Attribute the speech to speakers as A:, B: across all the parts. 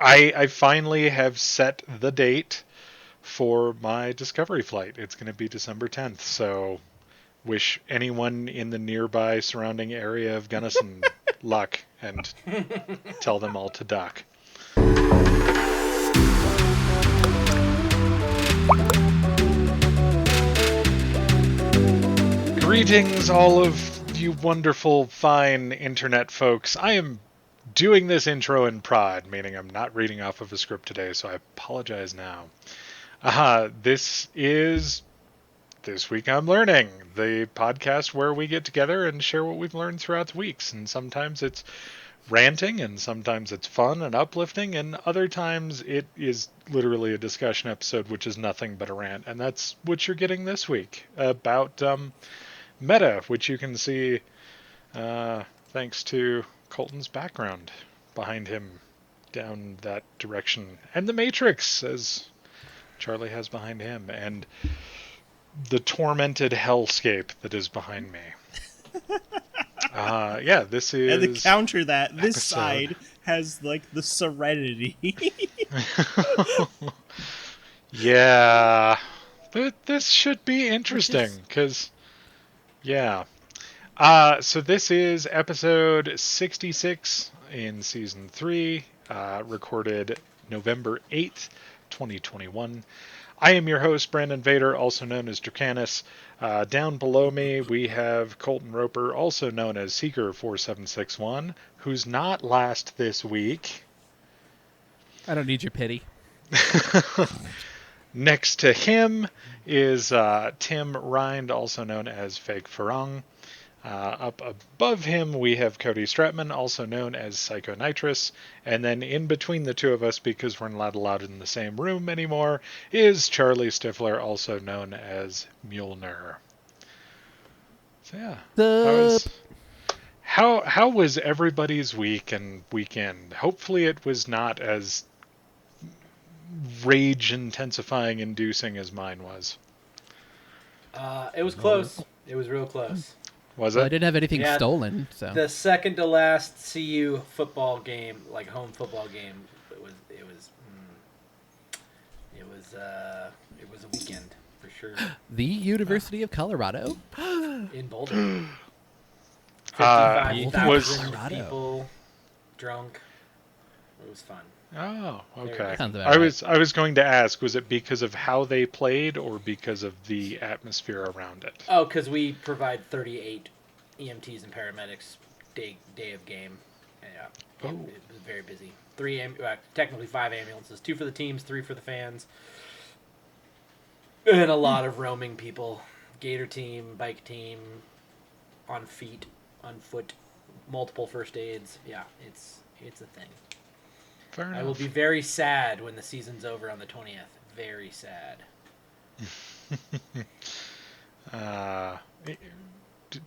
A: I finally have set the date for my Discovery flight. It's going to be December 10th, so wish anyone in the nearby surrounding area of Gunnison luck and tell them all to duck. Greetings, all of you wonderful, fine internet folks. I am doing this intro in prod, meaning I'm not reading off of a script today, so I apologize now. This is This Week I'm Learning, the podcast where we get together and share what we've learned throughout the weeks. And sometimes it's ranting, and sometimes it's fun and uplifting, and other times it is literally a discussion episode, which is nothing but a rant. And that's what you're getting this week about Meta, which you can see thanks to Colton's background behind him down that direction, and the Matrix, as Charlie has behind him, and the tormented hellscape that is behind me. This is...
B: And to counter that, this
A: episode.
B: side has, like, the serenity.
A: Yeah. This should be interesting, because... Yeah. So this is episode 66 in season 3, recorded November 8th, 2021. I am your host, Brandon Vader, also known as Dracanis. Down below me, we have Colton Roper, also known as Seeker4761, who's not last this week.
C: I don't need your pity.
A: Next to him is Tim Rind, also known as Fake Farung. Up above him, we have Cody Stratman, also known as Psychonitrous. And then in between the two of us, because we're not allowed in the same room anymore, is Charlie Stifler, also known as Mjolnir. So yeah. How was everybody's week and weekend? Hopefully it was not as rage-intensifying inducing as mine was.
D: It was close. It was real close.
A: Was
C: Well,
A: it?
C: I didn't have anything stolen, so.
D: The second to last CU football game, like home football game, it was a weekend for sure.
C: The University of Colorado?
D: In Boulder. 55,000
C: Colorado.
D: people drunk. It was fun.
A: Oh, okay.
C: Sounds about right.
A: I was going to ask, was it because of how they played or because of the atmosphere around it?
D: Oh, because we provide 38 EMTs and paramedics day of game. Yeah, it was very busy. Technically 5 ambulances, 2 for the teams, 3 for the fans, and a lot of roaming people. Gator team, bike team, on foot, multiple first aids. Yeah, it's a thing.
A: Fair enough.
D: I will be very sad when the season's over on the 20th. Very sad.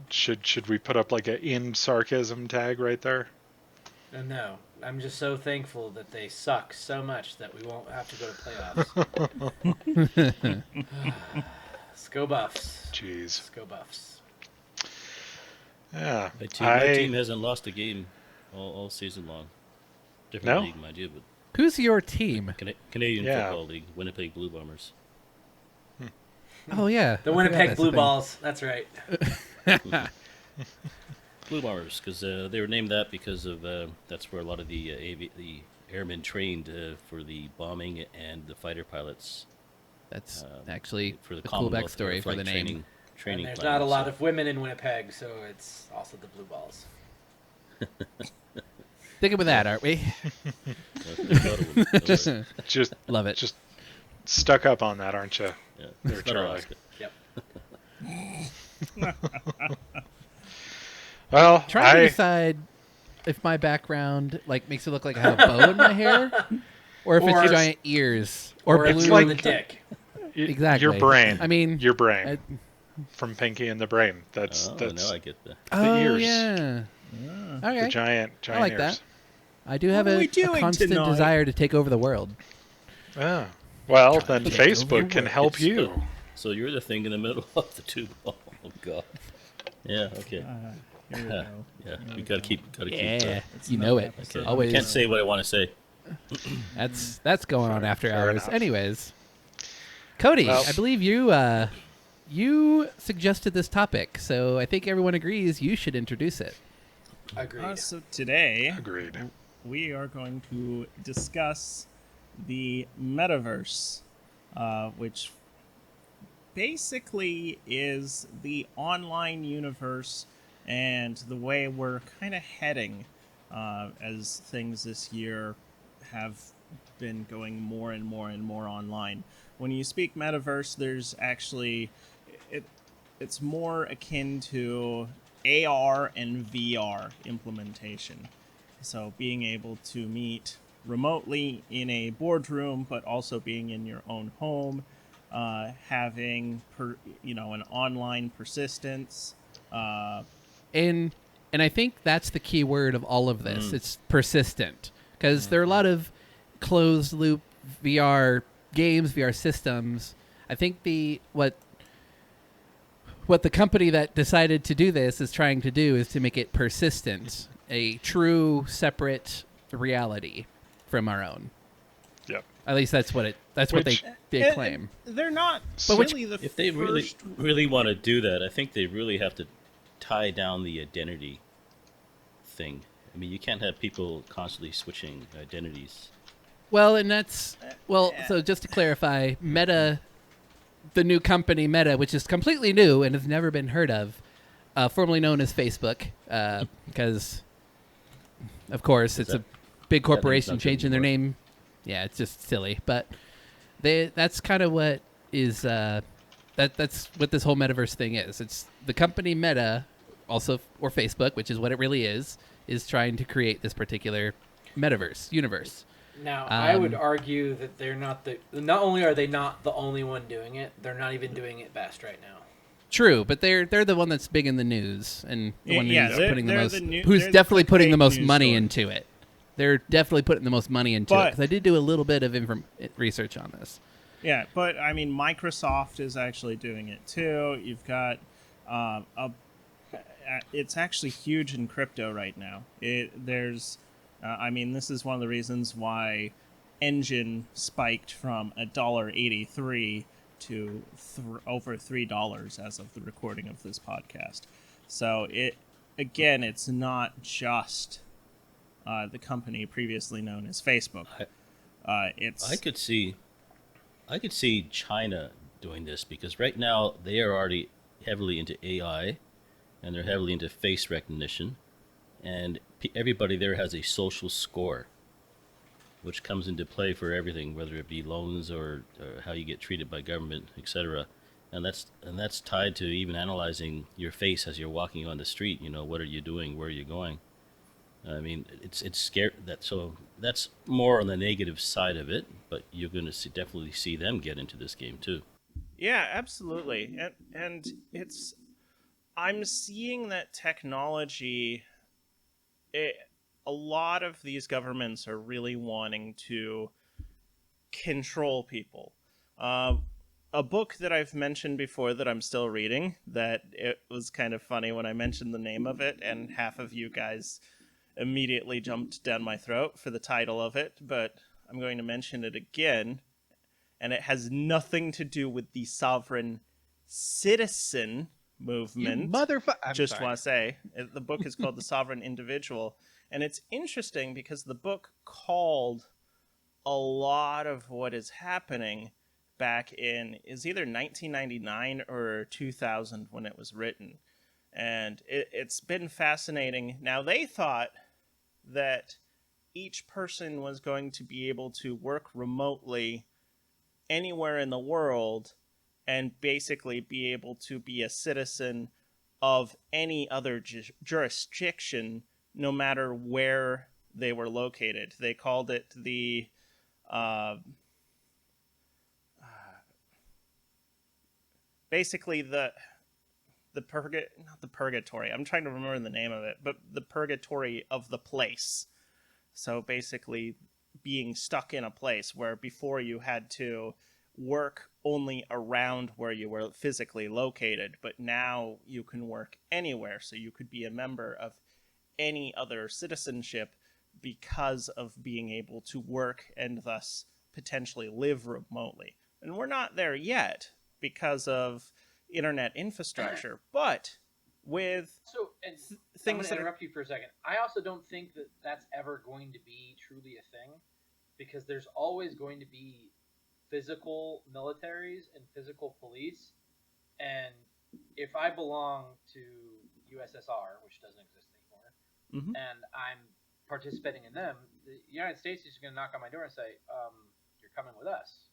A: Should we put up like a in sarcasm tag right there?
D: No, I'm just so thankful that they suck so much that we won't have to go to playoffs. Sco Buffs.
A: Jeez.
D: Sco Buffs.
A: Yeah.
E: My team hasn't lost a game all season long. Different league, mind you, but
C: Who's your team?
E: Canadian Football League, Winnipeg Blue Bombers.
C: Oh, yeah.
D: The Winnipeg Blue Balls. That's right.
E: Blue Bombers, because they were named that because of that's where a lot of the airmen trained for the bombing and the fighter pilots.
C: That's actually
E: for the
C: a cool
E: Commonwealth
C: backstory for the name.
E: Training.
D: And there's
E: plan,
D: not a lot of women in Winnipeg, so it's also the Blue Balls.
C: Sticking with that, aren't we?
A: Just
C: Love it.
A: Just stuck up on that, aren't you?
E: Yeah,
A: there, Charlie.
D: Yep.
A: Well,
C: Trying to decide if my background makes it look like I have a bow in my hair, or if it's giant ears, or blue.
D: It's like the dick.
C: Exactly.
A: Your brain.
C: I mean,
A: your brain. From Pinky and the Brain. That's
E: now I get that.
A: The ears.
C: Yeah. Okay.
A: The giant
C: I like
A: ears.
C: that. I do have a constant desire to take over the world.
A: Oh. Well, then Facebook can help you.
E: So you're the thing in the middle of the tube. Oh, God. Yeah, okay.
B: Here we go.
E: Yeah, we gotta keep.
C: Yeah, you know it.
E: Okay.
C: Always.
E: I can't say what I want to say.
C: That's going on after
A: fair
C: hours.
A: enough.
C: Anyways, Cody,
A: Well-
C: I believe you suggested this topic, so I think everyone agrees you should introduce it.
D: Agreed.
B: So today
A: Agreed.
B: we are going to discuss the metaverse, which basically is the online universe and the way we're kind of heading as things this year have been going more and more and more online. When you speak metaverse, there's actually it's more akin to AR and VR implementation. So being able to meet remotely in a boardroom, but also being in your own home, having an online persistence.
C: And I think that's the key word of all of this. It's persistent, because there are a lot of closed loop VR games, VR systems. I think what the company that decided to do this is trying to do is to make it persistent, a true separate reality from our own.
A: Yep.
C: At least that's what they
B: And
C: claim.
B: they're not
C: But which-
B: really the
E: If they
B: first.
E: really want to do that, I think they really have to tie down the identity thing. I mean, you can't have people constantly switching identities.
C: Well, and that's so just to clarify, Meta, the new company Meta, which is completely new and has never been heard of, formerly known as Facebook, because of course it's a big corporation
E: nothing
C: changing their
E: more.
C: name. Yeah, it's just silly, but that's kind of what is that's what this whole metaverse thing is. It's the company Meta, also or Facebook, which is what it really is trying to create this particular metaverse universe.
D: Now, I would
C: Um,
D: argue that they're not not only are they not the only one doing it, they're not even doing it best right now.
C: True, but they're the one that's big in the news and the one
B: Yeah,
C: who's
B: they're-
C: putting the
B: they're
C: most,
B: the new-
C: who's
B: they're the
C: definitely putting the
B: clickbait
C: most
B: news
C: money
B: story.
C: into it. They're definitely putting the most money into it
B: But-
C: because I did do a little bit of research on this.
B: Yeah, but I mean, Microsoft is actually doing it too. You've got it's actually huge in crypto right now. I mean, this is one of the reasons why Engine spiked from $1.83 to over $3 as of the recording of this podcast. So it's not just the company previously known as Facebook. It's
E: I could see China doing this because right now they are already heavily into AI, and they're heavily into face recognition, and everybody there has a social score, which comes into play for everything, whether it be loans or how you get treated by government, etc. And that's tied to even analyzing your face as you're walking on the street. You know, what are you doing? Where are you going? I mean, it's scary. That's more on the negative side of it, but you're going to definitely see them get into this game too.
B: Yeah, absolutely. And I'm seeing that technology, a lot of these governments are really wanting to control people. A book that I've mentioned before that I'm still reading, that it was kind of funny when I mentioned the name of it, and half of you guys immediately jumped down my throat for the title of it, but I'm going to mention it again, and it has nothing to do with the sovereign citizen movement. Just want to say, the book is called The Sovereign Individual, and it's interesting because the book called a lot of what is happening back in is either 1999 or 2000 when it was written, and it's been fascinating. Now, they thought that each person was going to be able to work remotely anywhere in the world and basically be able to be a citizen of any other jurisdiction, no matter where they were located. They called it the basically not the purgatory. I'm trying to remember the name of it, but the purgatory of the place. So basically being stuck in a place where before you had to work only around where you were physically located, but now you can work anywhere. So you could be a member of any other citizenship because of being able to work and thus potentially live remotely. And we're not there yet because of internet infrastructure, but with
D: So, and I'm going
B: things
D: to
B: that are,
D: interrupt you for a second. I also don't think that that's ever going to be truly a thing, because there's always going to be physical militaries and physical police. And if I belong to USSR, which doesn't exist anymore,
B: Mhm.
D: and I'm participating in them, the United States is going to knock on my door and say, "You're coming with us."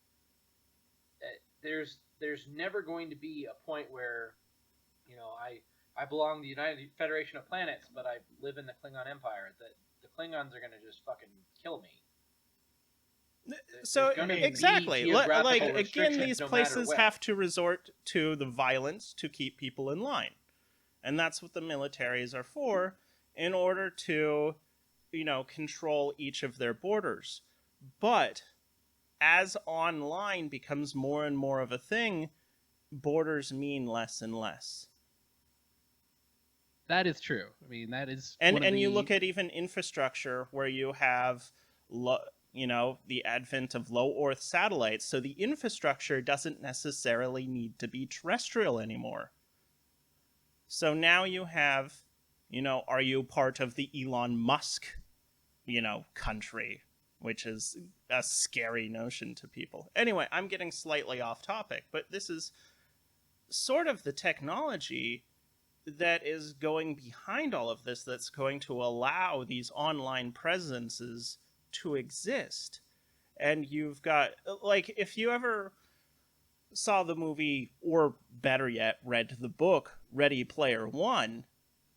D: There's never going to be a point where, I belong to the United Federation of Planets, but I live in the Klingon Empire. That the Klingons are going to just fucking kill me.
B: So
D: gonna
A: be
B: exactly,
D: geographical
B: like again,
D: restrictions
B: these
D: no matter
B: places
D: what.
B: have to resort to the violence to keep people in line, and that's what the militaries are for, in order to, control each of their borders. But as online becomes more and more of a thing, borders mean less and less.
C: That is true. I mean, that is
B: And
C: one of
B: you
C: the
B: look at even infrastructure where you have the advent of low earth satellites, so the infrastructure doesn't necessarily need to be terrestrial anymore. So now you have, are you part of the Elon Musk, country, which is a scary notion to people. Anyway, I'm getting slightly off topic, but this is sort of the technology that is going behind all of this, that's going to allow these online presences to exist. And you've got, like, if you ever saw the movie, or better yet, read the book Ready Player One,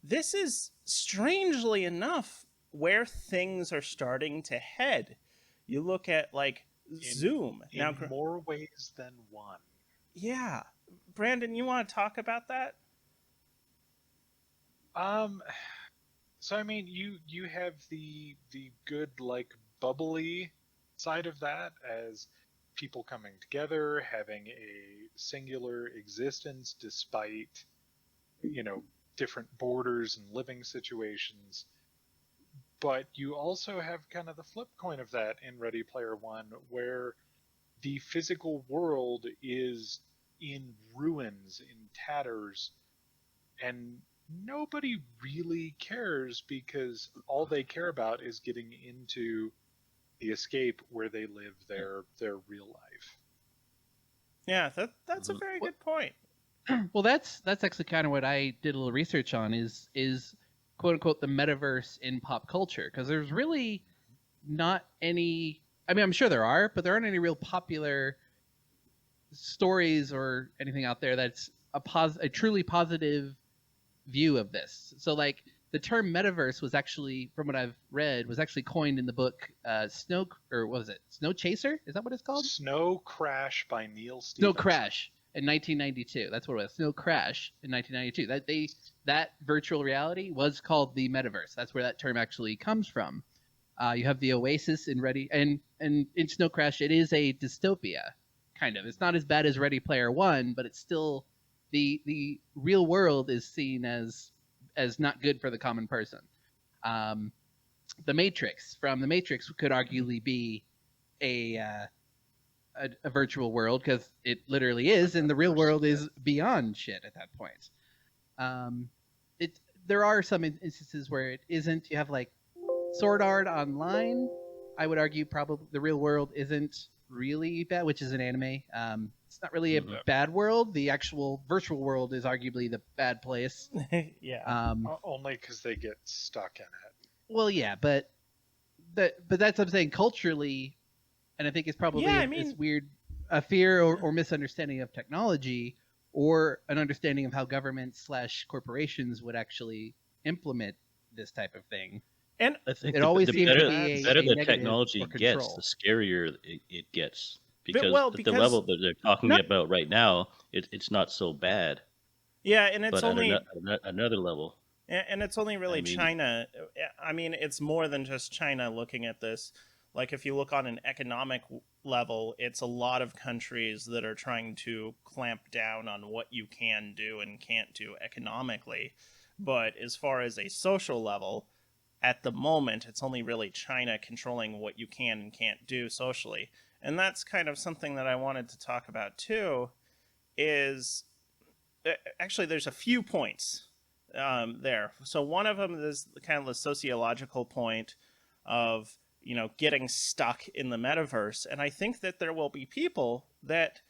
B: this is strangely enough where things are starting to head. You look at, like, Zoom.
A: In more ways than one.
B: Yeah. Brandon, you want to talk about that?
A: So I mean, you have the good, like, bubbly side of that, as people coming together, having a singular existence despite, you know, different borders and living situations. But you also have kind of the flip coin of that in Ready Player One, where the physical world is in ruins, in tatters, and nobody really cares, because all they care about is getting into the escape where they live their real life.
B: Yeah, that's a very good point.
C: well, that's actually kind of what I did a little research on, is quote unquote the metaverse in pop culture, because there's really not any. I mean, I'm sure there are, but there aren't any real popular stories or anything out there that's a truly positive view of this. So, like, the term metaverse was actually, from what I've read, was actually coined in the book Snow, or what was it, Snow Chaser? Is that what it's called?
A: Snow Crash by Neil
C: Snow
A: Stephenson.
C: Crash in 1992. That's what it was. Snow Crash in 1992. That virtual reality was called the metaverse. That's where that term actually comes from. You have the Oasis in Ready, and in Snow Crash, it is a dystopia, kind of. It's not as bad as Ready Player One, but it's still the real world is seen as not good for the common person. The Matrix, from the Matrix, could arguably be a virtual world, because it literally is, and the real world is beyond shit at that point. There are some instances where it isn't. You have, like, Sword Art Online. I would argue probably the real world isn't really bad, which is an anime. It's not really a bad world. The actual virtual world is arguably the bad place.
B: Yeah.
A: Only because they get stuck in it.
C: Well, yeah, but that's what I'm saying. Culturally, and I think it's probably
B: Yeah, I
C: this
B: mean-
C: weird a fear or misunderstanding of technology, or an understanding of how governments / corporations would actually implement this type of thing.
B: And
E: I think
C: It always
E: the
C: seems to
E: better,
C: be
E: the better
C: a
E: the
C: negative
E: technology
C: or
E: gets,
C: control.
E: the scarier it gets. Because
B: well,
E: at the
B: because-
E: level that they're talking
B: not-
E: about right now, it's not so bad.
B: yeah, and it's
E: But
B: only
E: at another level,
B: and it's only really
E: I mean-
B: China. I mean, it's more than just China looking at this. Like, if you look on an economic level, it's a lot of countries that are trying to clamp down on what you can do and can't do economically. But as far as a social level, at the moment, it's only really China controlling what you can and can't do socially. And that's kind of something that I wanted to talk about too, is actually there's a few points there. So one of them is kind of the sociological point of, getting stuck in the metaverse. And I think that there will be people that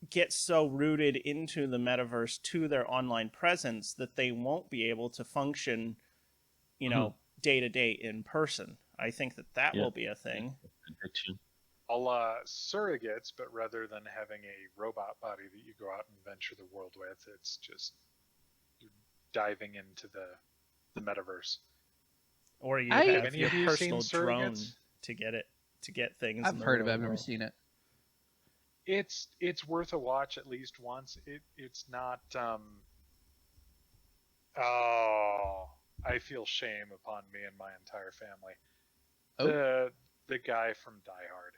B: get so rooted into the metaverse to their online presence that they won't be able to function, day to day in person. I think that will be a thing.
E: Addiction.
A: A la surrogates, but rather than having a robot body that you go out and venture the world with, it's just you're diving into the metaverse.
B: Or you
C: Have
B: have
A: any
B: your
A: of you
B: personal
A: seen
B: drone
A: Surrogates?
B: to get things.
C: I've
B: in the
C: heard of it.
B: real
C: I've never
B: world.
C: seen it.
A: It's worth a watch at least once. It's not. Oh, I feel shame upon me and my entire family.
C: Oh.
A: The guy from Die Hard.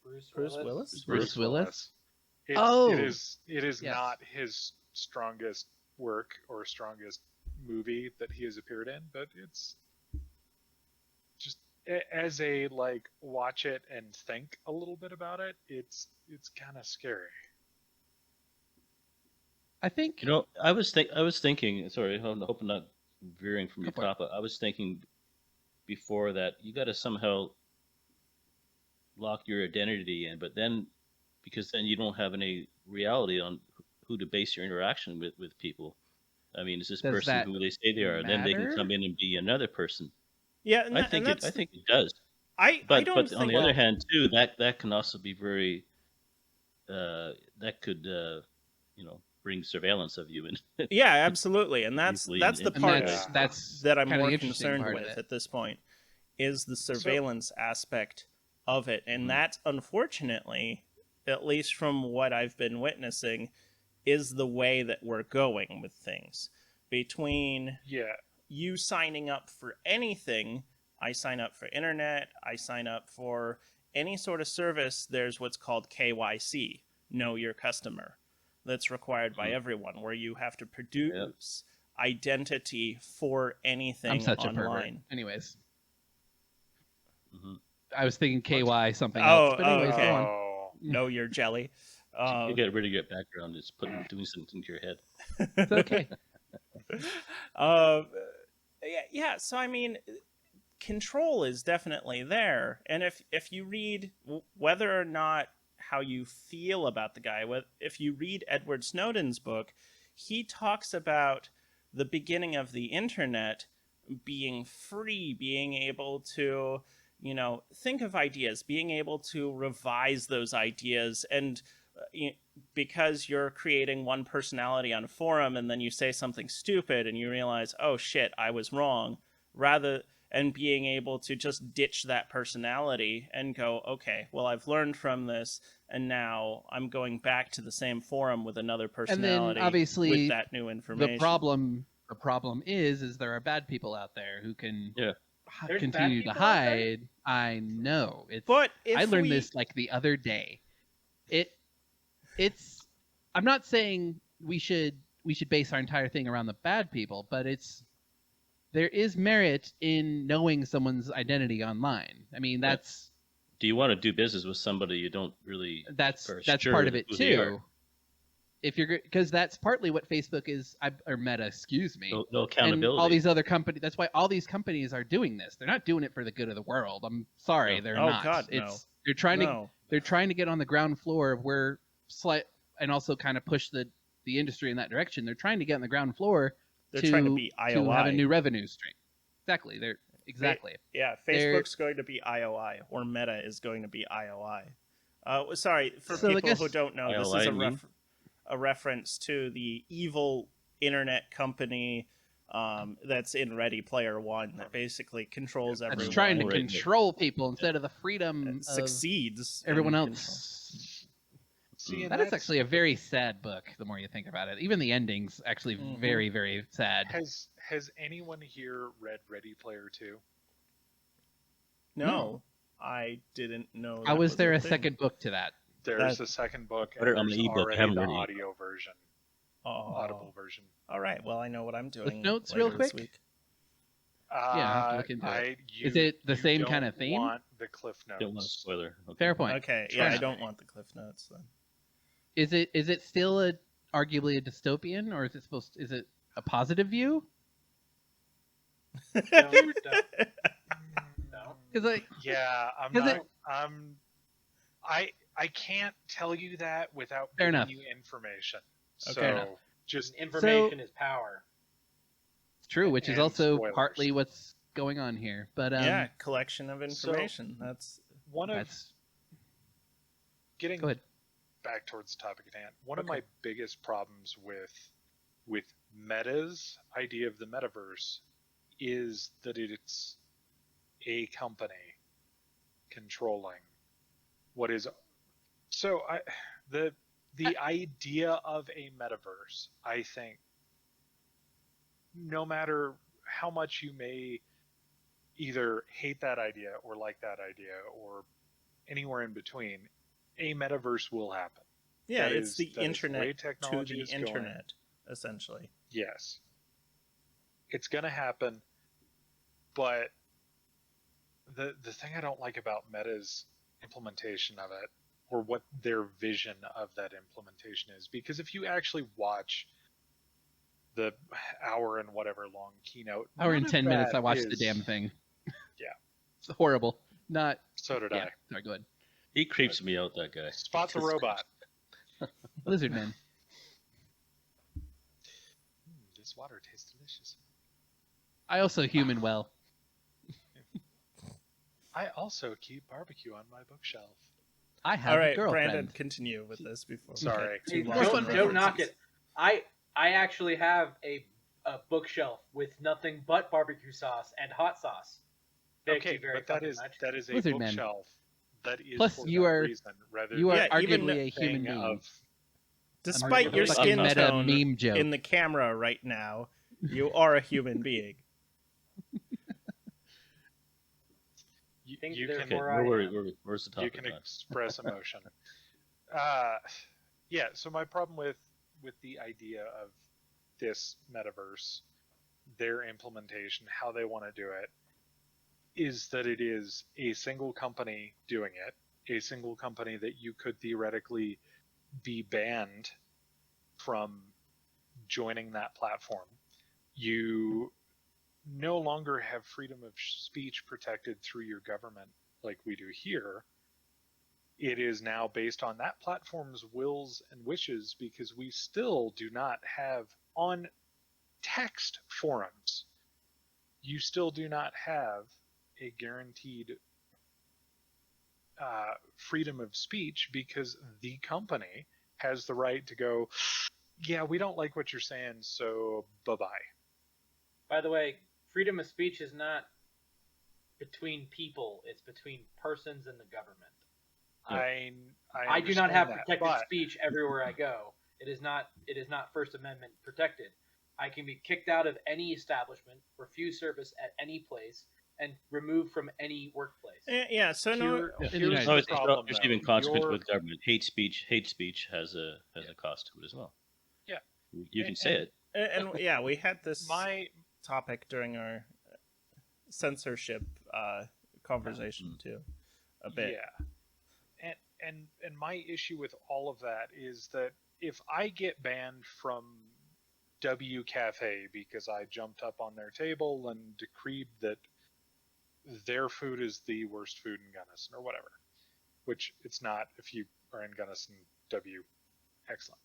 B: Bruce Willis?
C: Bruce Willis?
A: It is
C: Yes.
A: not his strongest work or strongest movie that he has appeared in, but it's just as a watch it and think a little bit about it. It's kind of scary.
C: I think
E: I was thinking. Sorry, I'm hoping not veering from your
C: Go for it.
E: topic. I was thinking before that you got to somehow lock your identity in, but then because then you don't have any reality on who to base your interaction with people. I mean, is this
C: Does
E: person
C: that
E: who they say they are? Then they can
C: matter?
E: come in and be another person.
B: Yeah,
E: I think it does.
B: I
E: But
B: don't
E: on
B: think.
E: the other hand, too, that can also be very that could bring surveillance of you and
B: Yeah, absolutely, and that's
E: easily
B: the
C: and
B: part
C: that's
B: that I'm
C: kinda
B: more
C: the interesting
B: concerned
C: part of
B: with
C: it.
B: at this point is the surveillance aspect of it, and
E: Mhm.
B: that, unfortunately, at least from what I've been witnessing, is the way that we're going with things. Between
A: Yeah,
B: you signing up for anything, I sign up for internet, I sign up for any sort of service, there's what's called KYC, know your customer. That's required by everyone, where you have to produce identity for anything
C: I'm such a
B: online.
C: pervert. Anyways,
E: Mhm.
C: I was thinking KY something
B: Oh,
C: else, but anyways,
B: okay.
C: go on.
A: Oh,
B: Know your jelly.
E: You get rid of your background. It's doing something to your head.
C: It's okay.
B: Yeah. So I mean, control is definitely there, and if you read whether or not how you feel about the guy, if you read Edward Snowden's book, he talks about the beginning of the internet being free, being able to think of ideas, being able to revise those ideas, and because you're creating one personality on a forum and then you say something stupid and you realize, oh shit, I was wrong, and being able to just ditch that personality and go, okay, well, I've learned from this, and now I'm going back to the same forum with another
C: And then
B: personality
C: obviously
B: with that new information.
C: the problem is there are bad people out there who can
E: Yeah.
D: There's
C: continue
D: bad
C: to
D: people out there?
C: hide. I know.
B: But if
C: I learned
B: we-
C: this the other day. It's I'm not saying we should base our entire thing around the bad people, but there is merit in knowing someone's identity online. I mean, that's
E: Do you want to do business with somebody you don't really?
C: that's
E: for
C: that's
E: sure
C: part of it
E: who they are?
C: too. If you're because that's partly what Facebook is, or Meta, excuse me,
E: No accountability.
C: and all these other companies. That's why all these companies are doing this. They're not doing it for the good of the world. I'm sorry,
E: No.
C: they're
B: Oh,
C: not.
B: God, no.
C: They're trying
B: No.
C: to get on the ground floor of where and also kind of push the industry in that direction. They're trying to get on the ground floor.
B: They're trying to be
C: to have a
B: IOI.
C: new revenue stream. Exactly.
B: Yeah, Facebook's going to be IOI, or Meta is going to be IOI. Sorry, for
C: So I
B: people
C: guess-
B: who don't know, this is
E: IOI,
B: a reference to the evil internet company that's in Ready Player One that basically controls everyone.
C: That's trying to
E: Right.
C: control people instead of the freedom
B: It
C: of
B: succeeds. in
C: everyone
B: control.
C: else.
A: see, and
C: That is
A: that's-
C: actually a very sad book. The more you think about it, even the ending's actually very, very sad.
A: Has anyone here read Ready Player 2?
B: No, I didn't know.
C: How
B: that
C: was there a
B: thing.
C: second book to that?
A: There's a second book,
E: Read it
A: and
E: on
A: there's
E: the ebook. I
A: already
E: haven't
A: the
E: read it yet.
A: audio version,
B: Oh.
A: audible version.
B: All right. Well, I know what I'm doing.
C: notes
B: later
C: real
B: this
C: quick?
B: week.
C: Yeah, I'll have to look into it.
A: You,
C: Is it the
A: you
C: same
A: don't
C: kind of theme?
A: Want the Cliff Notes?
E: Don't want a spoiler. Okay.
C: Fair point.
B: Okay,
C: Fair
B: yeah, I
C: enough.
B: don't want the cliff notes then.
C: Is it still arguably a dystopian, or is it is it a positive view?
D: No.
C: Because like,
A: Yeah, I'm
C: 'Cause
A: not.
C: it-
A: I can't tell you that without
C: Fair
A: giving
C: enough.
A: you information.
B: Okay.
A: So
C: Fair enough.
A: just
D: Information is power.
C: it's true, which is
A: And
C: also
A: spoilers.
C: partly what's going on here. But
B: Yeah, collection of information. That's
A: one of
C: that's
A: getting
C: go ahead.
A: back towards the topic at hand. One of
B: Okay.
A: my biggest problems with Meta's idea of the metaverse is that it's a company controlling what is so the idea of a metaverse, I think, no matter how much you may either hate that idea or like that idea or anywhere in between, a metaverse will happen.
B: yeah,
A: That
B: it's
A: is-
B: the
A: that is the way
B: internet to
A: technology
B: the
A: is going.
B: internet, essentially.
A: Yes. It's going to happen, but the thing I don't like about Meta's implementation of it, or what their vision of that implementation is, because if you actually watch the hour and whatever long keynote,
C: Hour
A: none
C: and
A: of
C: 10 minutes,
A: that
C: I watched the
A: is-
C: damn thing.
A: Yeah.
C: It's horrible. Not.
A: So did
C: Yeah.
A: I.
C: Sorry, go ahead.
E: He creeps me out, that guy.
A: Spot the robot.
C: Lizard Man.
A: This water tastes delicious.
C: I also human well.
A: I also keep barbecue on my bookshelf.
C: I have
B: All
C: a
B: right,
C: girlfriend.
B: Brandon, continue with this before. we
A: Sorry.
B: get too
D: Hey,
B: lost in
D: don't knock
B: references.
D: it. I actually have a bookshelf with nothing but barbecue sauce and hot sauce. Thank
A: Okay,
D: you very
A: but that
D: fucking
A: is
D: much.
A: that is a
C: Lizard Man.
A: bookshelf that is
C: Plus,
A: for
C: you
A: that
C: are-
A: reason rather
C: You are
B: Yeah, even
C: arguably a
A: thing
C: human being.
A: of
B: Despite your
C: Fucking
B: skin
C: meta
B: tone
C: meme joke.
B: in the camera right now, you are a human being.
A: you,
D: Think
A: you
D: there's
A: can
D: more
E: Where's the
A: you
E: topic?
A: can express emotion. Yeah. So my problem with the idea of this metaverse, their implementation, how they want to do it, is that it is a single company doing it, a single company that you could theoretically be banned from joining that platform. You no longer have freedom of speech protected through your government like we do here. It is now based on that platform's wills and wishes, because we still do not have, on text forums, you still do not have a guaranteed freedom of speech, because the company has the right to go, yeah, we don't like what you're saying, so bye-bye.
D: By the way, freedom of speech is not between people; it's between persons and the government.
A: I
D: do not have
A: understand that,
D: protected
A: but
D: speech everywhere I go. It is not First Amendment protected. I can be kicked out of any establishment, refuse service at any place, and removed from any workplace.
B: Yeah, so
A: here-
C: In the
A: here's
C: United
A: the
E: No, it's
A: problem,
E: there's
A: though.
E: even consequence
A: You're-
E: with government. Hate speech has a cost to it as well.
A: Yeah.
E: You can say it.
B: and yeah, we had this
A: my
B: topic during our censorship conversation too, a bit.
A: Yeah. And my issue with all of that is that if I get banned from W Cafe because I jumped up on their table and decreed that their food is the worst food in Gunnison or whatever, which it's not if you are in Gunnison. W, excellent.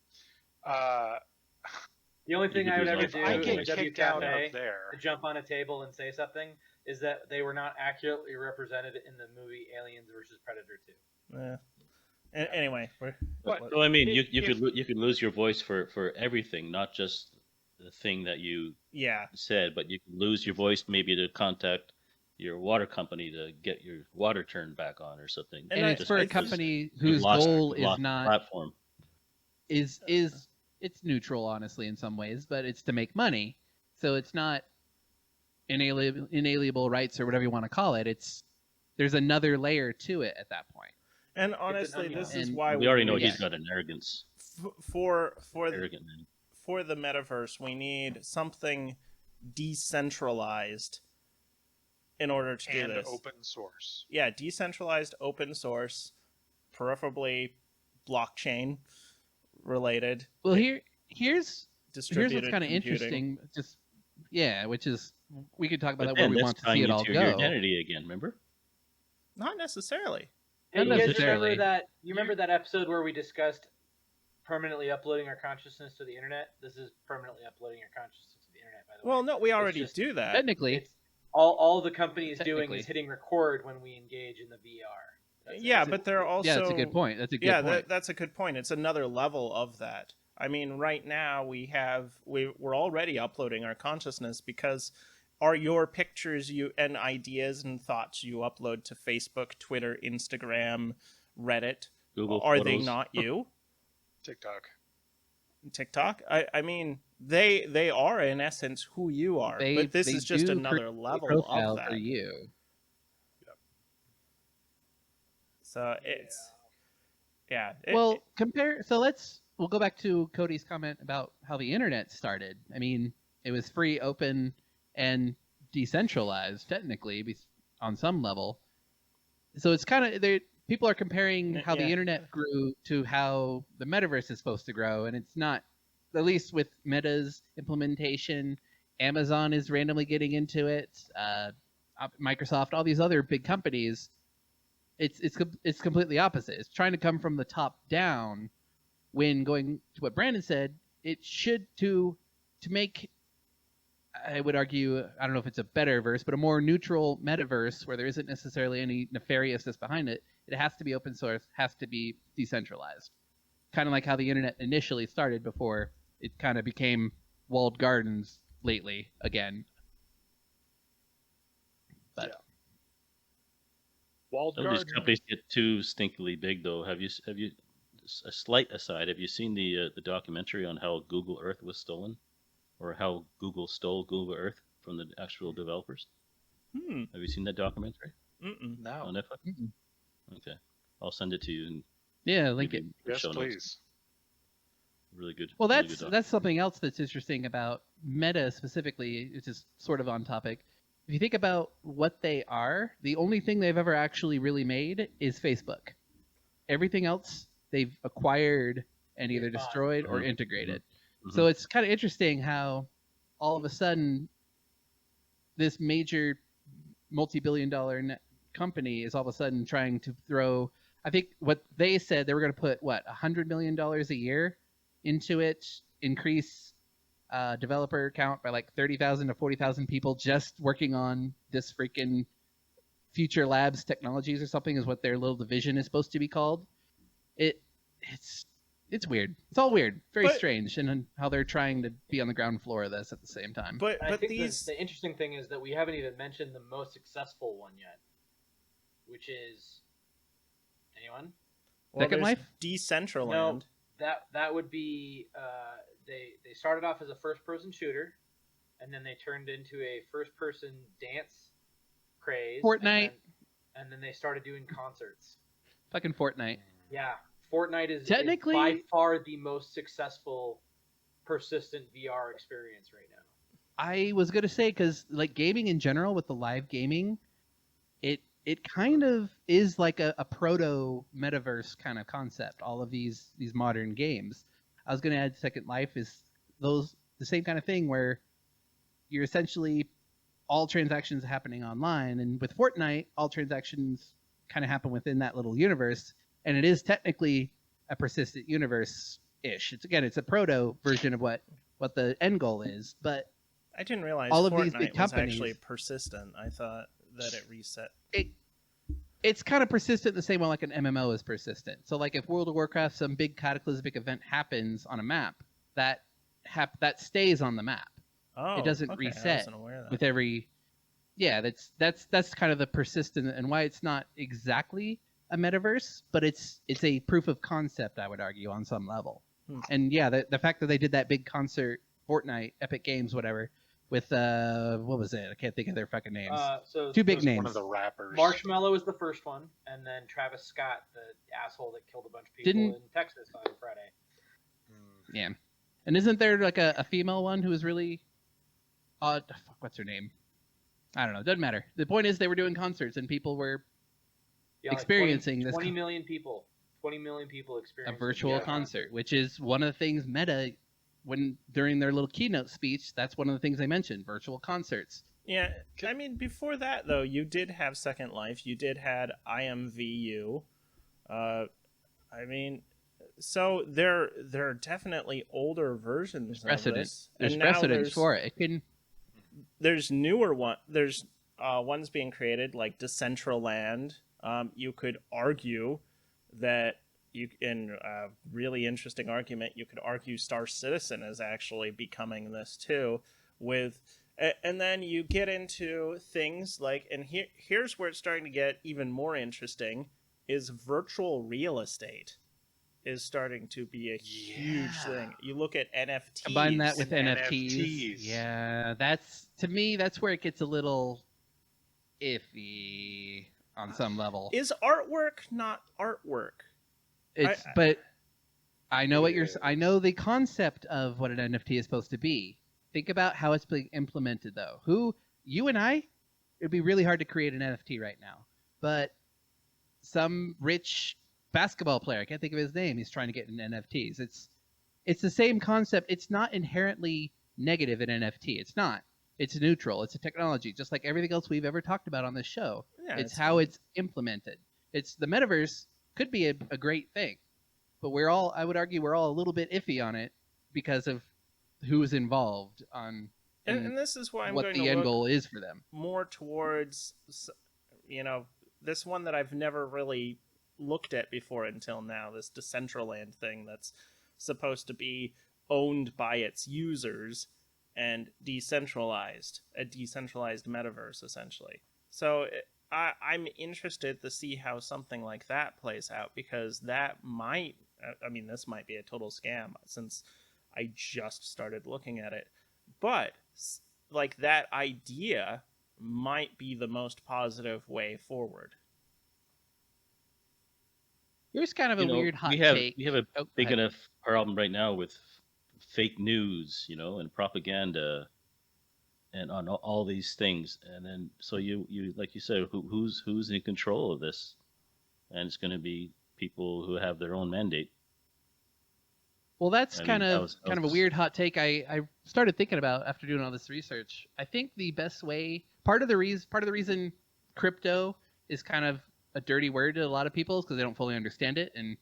D: The only thing
E: You
D: I
E: could
D: would
E: do
D: ever
E: is
D: do
A: If I
E: like
A: get
D: in W
A: kicked out
D: Cafe
A: of there,
D: to jump on a table and say something is that they were not accurately represented in the movie Aliens versus Predator 2.
B: Yeah. Anyway,
A: But-
E: Well, I mean, you
A: if-
E: could lose your voice for everything, not just the thing that you
B: yeah,
E: said, but you could lose your voice maybe to contact your water company to get your water turned back on or something.
B: And
C: And
B: I-
C: it's for a
B: it's-
C: company
E: You've
C: whose
E: lost-
C: goal
E: you've
C: is
E: lost the
C: not
E: platform.
C: is it's neutral, honestly, in some ways, but it's to make money. So it's not inalienable rights or whatever you want to call it. There's another layer to it at that point.
B: and honestly,
D: onion.
B: this is
C: And
B: why
E: We already know
C: Yeah.
E: he's got an arrogance.
B: for
E: Arrogant man.
B: for the metaverse, we need something decentralized in order to do
A: And
B: this.
A: open source.
B: Yeah, decentralized open source, preferably blockchain related.
C: Well, here's
B: distributed
C: what's kind of
B: computing.
C: interesting. Just which is we could talk about
E: But
C: that where
E: then
C: we
E: that's
C: want to
E: tying
C: see it
E: you
C: all
E: to your
C: go.
E: identity again. Remember?
B: Not necessarily.
D: Hey,
C: Not
D: you guys
C: necessarily.
D: remember that? You remember that episode where we discussed permanently uploading our consciousness to the internet? This is permanently uploading your consciousness to the internet, by the way.
B: Well, no, we already
D: just-
B: do that.
C: Technically,
D: It's all the company is doing
C: Technically.
D: is hitting record when we engage in the VR. That's it.
B: Yeah,
D: That's
B: but
D: it.
B: they're also
C: that's a good point. That's a good point.
B: that's a good point. It's another level of that. I mean, right now we're already uploading our consciousness because are your pictures and ideas and thoughts you upload to Facebook, Twitter, Instagram, Reddit,
E: Google
B: are they
E: Photos.
B: not you?
A: TikTok.
B: I mean, they are in essence who you are, but this
C: They
B: is just
C: do
B: another
C: create a
B: level
C: profile
B: of that.
C: for you.
B: So it's
C: We'll go back to Cody's comment about how the internet started. I mean, it was free, open, and decentralized technically on some level. So it's kind of people are comparing how the internet grew to how the metaverse is supposed to grow, and it's not. At least with Meta's implementation, Amazon is randomly getting into it. Microsoft, all these other big companies, it's completely opposite. It's trying to come from the top down. When going to what Brandon said, it should to make, I would argue, I don't know if it's a better verse, but a more neutral metaverse where there isn't necessarily any nefariousness behind it. It has to be open source, has to be decentralized. Kind of like how the internet initially started before it kind of became walled gardens lately again. But
A: Yeah. Walled
E: Some of these
A: garden.
E: companies get too stinkily big, though. Have you? A slight aside. Have you seen the documentary on how Google Earth was stolen, or how Google stole Google Earth from the actual developers? Have you seen that documentary on
A: No.
E: Netflix?
C: Mm-mm.
E: Okay, I'll send it to you. And
C: yeah, link
E: maybe
C: it.
E: in the
A: Yes,
E: show notes.
A: please.
E: Really good.
C: Well,
E: really good
C: that's something else that's interesting about Meta specifically, which is sort of on topic. If you think about what they are, the only thing they've ever actually really made is Facebook. Everything else they've acquired and either destroyed or integrated.
E: Mhm.
C: So it's kind of interesting how all of a sudden this major multi-billion-dollar company is all of a sudden trying to throw. I think what they said they were going to put $100 million a year into it, increase developer count by like 30,000 to 40,000 people just working on this freaking Future Labs Technologies or something is what their little division is supposed to be called. It's weird. It's all weird. Very strange, and how they're trying to be on the ground floor of this at the same time.
B: But
D: I think
B: these
D: the interesting thing is that we haven't even mentioned the most successful one yet, which is anyone?
C: Second
B: there's
C: Life?
B: Decentraland.
D: No, that would be they started off as a first-person shooter, and then they turned into a first-person dance craze.
C: Fortnite.
D: And then they started doing concerts.
C: Fucking Fortnite.
D: Yeah, Fortnite is
C: Technically-
D: by far the most successful persistent VR experience right now.
C: I was gonna say because like gaming in general with the live gaming, it kind of is like a proto metaverse kind of concept. All of these modern games. I was gonna add Second Life is the same kind of thing where you're essentially all transactions happening online, and with Fortnite, all transactions kind of happen within that little universe, and it is technically a persistent universe-ish. It's a proto version of what the end goal is, but
B: I didn't realize
C: all of
B: Fortnite
C: these big
B: was
C: companies-
B: actually persistent. I thought that it reset.
C: it's kind of persistent the same way like an MMO is persistent. So like if World of Warcraft, some big cataclysmic event happens on a map, that stays on the map.
B: Oh,
C: It doesn't
B: okay, I
C: reset
B: wasn't aware of that.
C: with every. Yeah, that's kind of the persistent and why it's not exactly a metaverse, but it's a proof of concept, I would argue, on some level. And yeah, the fact that they did that big concert, Fortnite, Epic Games, whatever, with what was it? I can't think of their fucking names.
D: So
C: Two
A: It
C: big
A: was
C: names.
A: one of the rappers.
D: Marshmallow was the first one, and then Travis Scott, the asshole that killed a bunch of people
C: Didn't-
D: in Texas on Friday.
C: Yeah, and isn't there like a female one who is really odd? Fuck, what's her name? I don't know. It doesn't matter. The point is they were doing concerts and people were experiencing
D: like
C: this
D: 20 million people. 20 million people
C: a
D: experiencing
C: virtual concert, which is one of the things Meta, when during their little keynote speech, that's one of the things they mentioned: virtual concerts.
B: Yeah, I mean, before that though, you did have Second Life. You did had IMVU. I mean, so there are definitely older versions
C: There's
B: of
C: precedent.
B: this,
C: There's
B: and now
C: precedent for it. It can.
B: there's newer one. There's ones being created like Decentraland. You could argue that in a really interesting argument, you could argue Star Citizen is actually becoming this too. And then you get into things like, and here's where it's starting to get even more interesting, is virtual real estate is starting to be a huge thing. You look at NFTs.
C: Combine that with
A: And
C: NFTs.
A: NFTs.
C: Yeah, to me, that's where it gets a little iffy on some level.
B: Is artwork not artwork?
C: But I know I know the concept of what an NFT is supposed to be. Think about how it's being implemented, though. You and I, it'd be really hard to create an NFT right now. But some rich basketball player, I can't think of his name, he's trying to get in NFTs. It's the same concept. It's not inherently negative in NFT. It's not. It's neutral. It's a technology, just like everything else we've ever talked about on this show.
B: Yeah,
C: it's how it's implemented. It's the metaverse could be a great thing, but I would argue we're all a little bit iffy on it because of who's involved on
B: and this is why I'm
C: what
B: going
C: the
B: to
C: end
B: look
C: goal is for them.
B: more towards, this one that I've never really looked at before until now, this Decentraland thing that's supposed to be owned by its users and decentralized, a decentralized metaverse, essentially. So I'm interested to see how something like that plays out, because that might, this might be a total scam since I just started looking at it. But, like, that idea might be the most positive way forward.
C: Here's kind of a weird hot take.
E: We have a big enough problem right now with fake news, and propaganda, and on all these things. And then, so you like you said, who's in control of this? And it's going to be people who have their own mandate.
C: Well, that's kind of a weird hot take. I started thinking about after doing all this research. I think the best way, part of the reason crypto is kind of a dirty word to a lot of people is because they don't fully understand it, and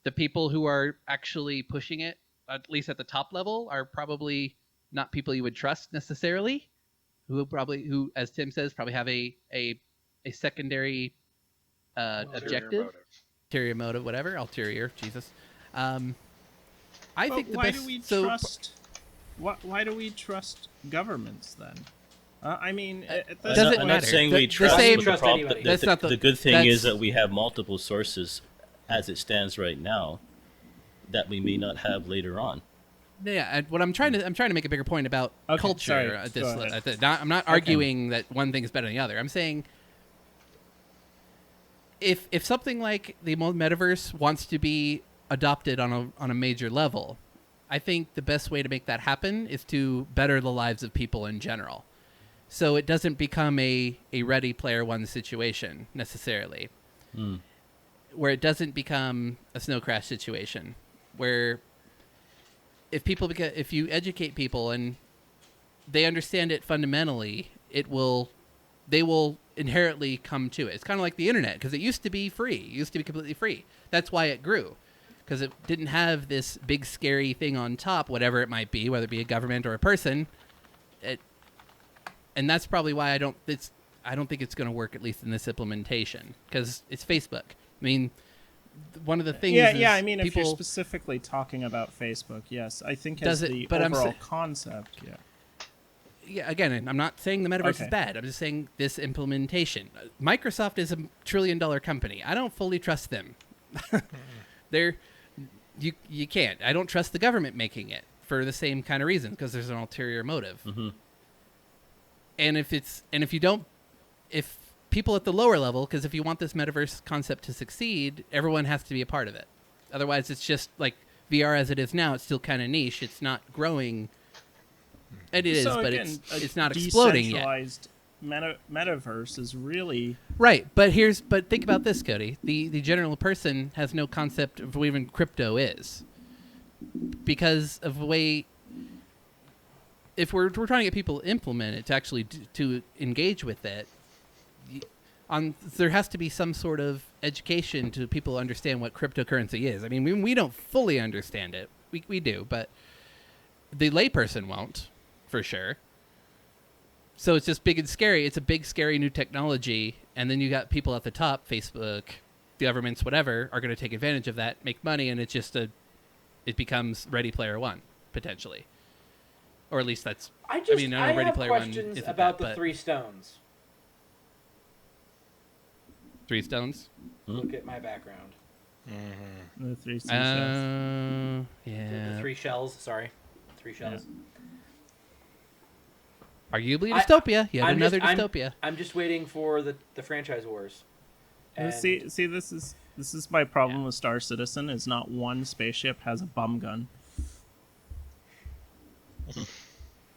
C: the people who are actually pushing it, at least at the top level, are probably not people you would trust necessarily. Who, as Tim says, probably have a secondary objective, ulterior motive, whatever, ulterior. Jesus. I think the best.
B: Why do we trust governments then? It
C: doesn't
E: I'm
C: matter.
E: not saying we trust. The good thing is that we have multiple sources, as it stands right now, that we may not have later on.
C: Yeah, and what I'm trying to make a bigger point about culture. I'm not arguing that one thing is better than the other. I'm saying if something like the metaverse wants to be adopted on a major level, I think the best way to make that happen is to better the lives of people in general. So it doesn't become a Ready Player One situation necessarily, where it doesn't become a Snow Crash situation, where if you educate people and they understand it fundamentally, they will inherently come to it. It's kind of like the internet, because it used to be free. It used to be completely free. That's why it grew, because it didn't have this big scary thing on top, whatever it might be, whether it be a government or a person. And that's probably why I don't think it's going to work, at least in this implementation, because it's Facebook. I mean, one of the things
B: if you're specifically talking about Facebook, yes, I think as the overall concept, yeah.
C: Yeah, again, I'm not saying the metaverse is bad. I'm just saying this implementation. Microsoft is $1 trillion company. I don't fully trust them. You can't. I don't trust the government making it for the same kind of reason, because there's an ulterior motive. Mm-hmm. And if people at the lower level, because if you want this metaverse concept to succeed, everyone has to be a part of it. Otherwise, it's just like VR as it is now. It's still kind of niche. It's not growing. It is, but it's not exploding yet.
B: metaverse is really
C: Right, but think about this, Cody. The general person has no concept of what even crypto is, because of the way. If we're trying to get people to implement it, to actually to engage with it, there has to be some sort of education to people understand what cryptocurrency is. I mean, we don't fully understand it. We do, but the layperson won't, for sure. So it's just big and scary. It's a big, scary new technology, and then you got people at the top, Facebook, governments, whatever, are going to take advantage of that, make money, and it becomes Ready Player One, potentially. Or at least that's...
D: I
C: know
D: have
C: Ready Player One
D: questions
C: isn't
D: about
C: that,
D: the
C: but
D: 3 stones.
C: 3 stones?
D: Look at my background.
B: the 3 seashells.
C: Yeah.
D: The 3 shells, sorry. 3 shells.
C: Arguably a dystopia. Yet
D: I'm
C: another
D: just-
C: dystopia.
D: I'm just waiting for the franchise wars. And
B: See, this is my problem with Star Citizen. Is not one spaceship has a bum gun.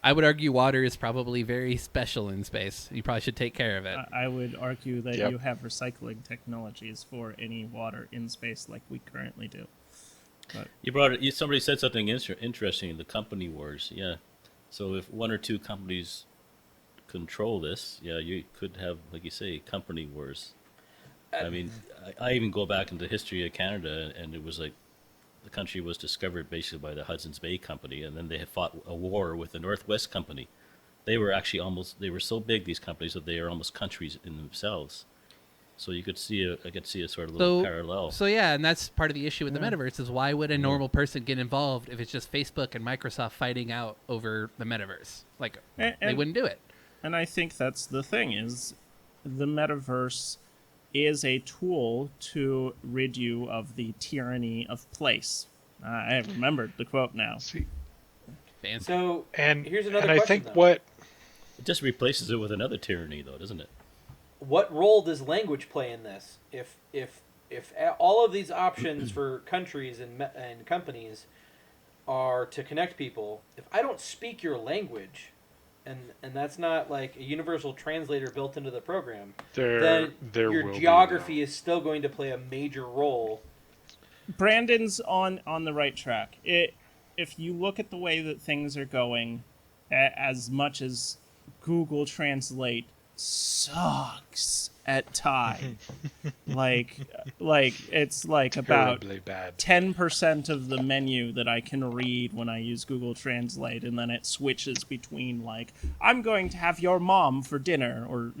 C: I would argue water is probably very special in space. You probably should take care of it.
B: I would argue that
A: Yep.
B: you have recycling technologies for any water in space like we currently do. But
E: You brought it. Somebody said something interesting. The company wars. Yeah. So if 1 or 2 companies control this, yeah, you could have, like you say, company wars. I mean, I even go back into the history of Canada, and it was like the country was discovered basically by the Hudson's Bay Company, and then they had fought a war with the Northwest Company. They were actually they were so big, these companies, that they are almost countries in themselves. So I could see a sort of little parallel.
C: So yeah, and that's part of the issue with the metaverse is why would a normal person get involved if it's just Facebook and Microsoft fighting out over the metaverse? Like, they wouldn't do it.
B: And I think that's the thing, is the metaverse is a tool to rid you of the tyranny of place. I remembered the quote now.
A: See,
C: Fancy.
D: So
A: and
D: here's another
A: and I
D: question,
A: think
D: though.
A: what
E: It just replaces it with another tyranny, though, doesn't it?
D: What role does language play in this? If all of these options for countries and companies are to connect people, if I don't speak your language, and that's not like a universal translator built into the program, then your
A: will be
D: geography
A: now.
D: is still going to play a major role.
B: Brandon's on the right track. If you look at the way that things are going, as much as Google Translate sucks at time, like it's like about
A: terribly bad.
B: 10% of the menu that I can read when I use Google Translate, and then it switches between like, I'm going to have your mom for dinner, or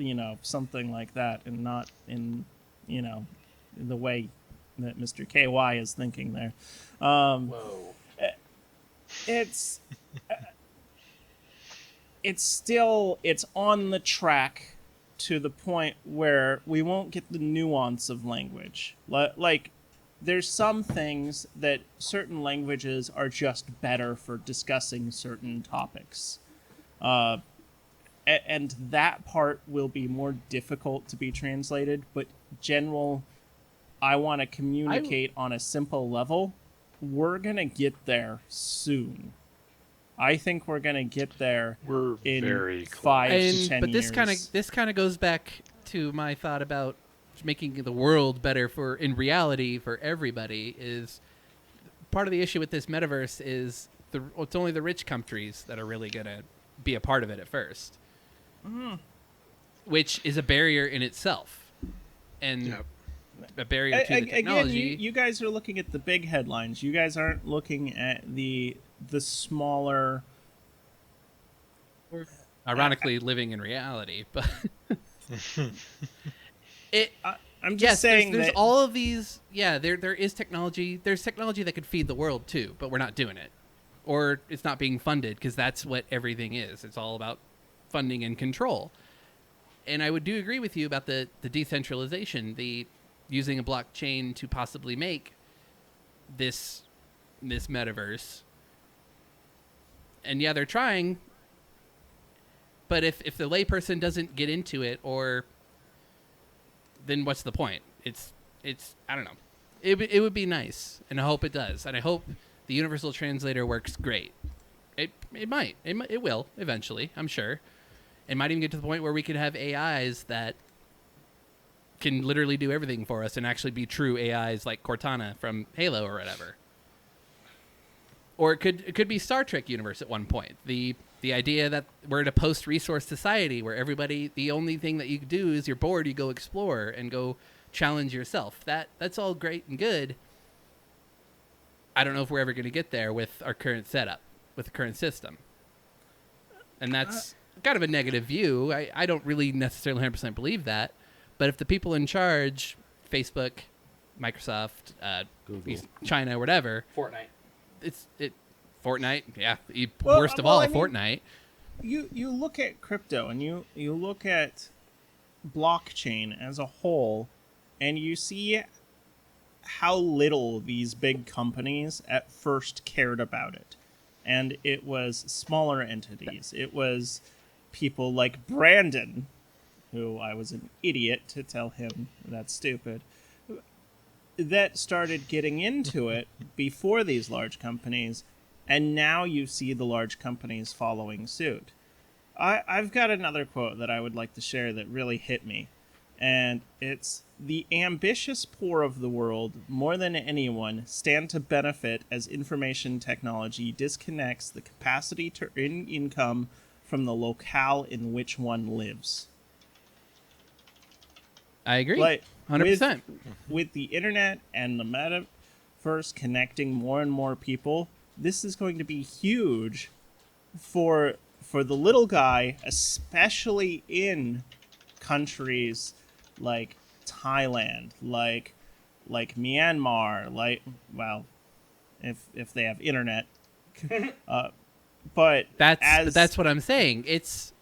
B: something like that, and not in the way that Mr. KY is thinking there.
D: Whoa.
B: It's it's on the track to the point where we won't get the nuance of language. Like, there's some things that certain languages are just better for discussing certain topics. And that part will be more difficult to be translated, but I want to communicate on a simple level. We're going to get there soon. I think we're going to get there
A: We're
B: in
A: very close.
B: 5 to 10
C: But
B: years.
C: this kind of goes back to my thought about making the world better in reality for everybody. Is part of the issue with this metaverse is it's only the rich countries that are really going to be a part of it at first, which is a barrier in itself, and
A: Yep.
C: a barrier to the technology.
B: Again, you guys are looking at the big headlines. You guys aren't looking at the smaller.
C: Ironically, living in reality, but
B: I'm just
C: yes,
B: saying
C: there's
B: that
C: all of these. Yeah, there is technology. There's technology that could feed the world too, but we're not doing it, or it's not being funded because that's what everything is. It's all about funding and control. And I would do agree with you about the decentralization, the using a blockchain to possibly make this metaverse. And yeah, they're trying. But if the layperson doesn't get into it, then what's the point? It's I don't know. It would be nice, and I hope it does, and I hope the universal translator works great. It might. It will eventually, I'm sure. It might even get to the point where we could have AIs that can literally do everything for us and actually be true AIs like Cortana from Halo or whatever. Or it could be Star Trek universe at one point. The idea that we're in a post-resource society where everybody, the only thing that you do is you're bored, you go explore and go challenge yourself. That's all great and good. I don't know if we're ever going to get there with our current setup, with the current system. And that's kind of a negative view. I don't really necessarily 100% believe that. But if the people in charge, Facebook, Microsoft,
E: Google.
C: China, whatever,
D: Fortnite.
C: Fortnite, yeah,
B: Well,
C: worst of
B: well,
C: all,
B: I mean,
C: Fortnite.
B: You look at crypto and you look at blockchain as a whole, and you see how little these big companies at first cared about it. And it was smaller entities. It was people like Brandon, who I was an idiot to tell him that's stupid, that started getting into it before these large companies, and now you see the large companies following suit. I've got another quote that I would like to share that really hit me, and it's, "The ambitious poor of the world, more than anyone, stand to benefit as information technology disconnects the capacity to earn income from the locale in which one lives."
C: I agree,
B: Like,
C: 100%.
B: with the internet and the metaverse connecting more and more people, this is going to be huge for the little guy, especially in countries like Thailand, like Myanmar, like, well, if they have internet, but
C: That's what I'm saying. It's,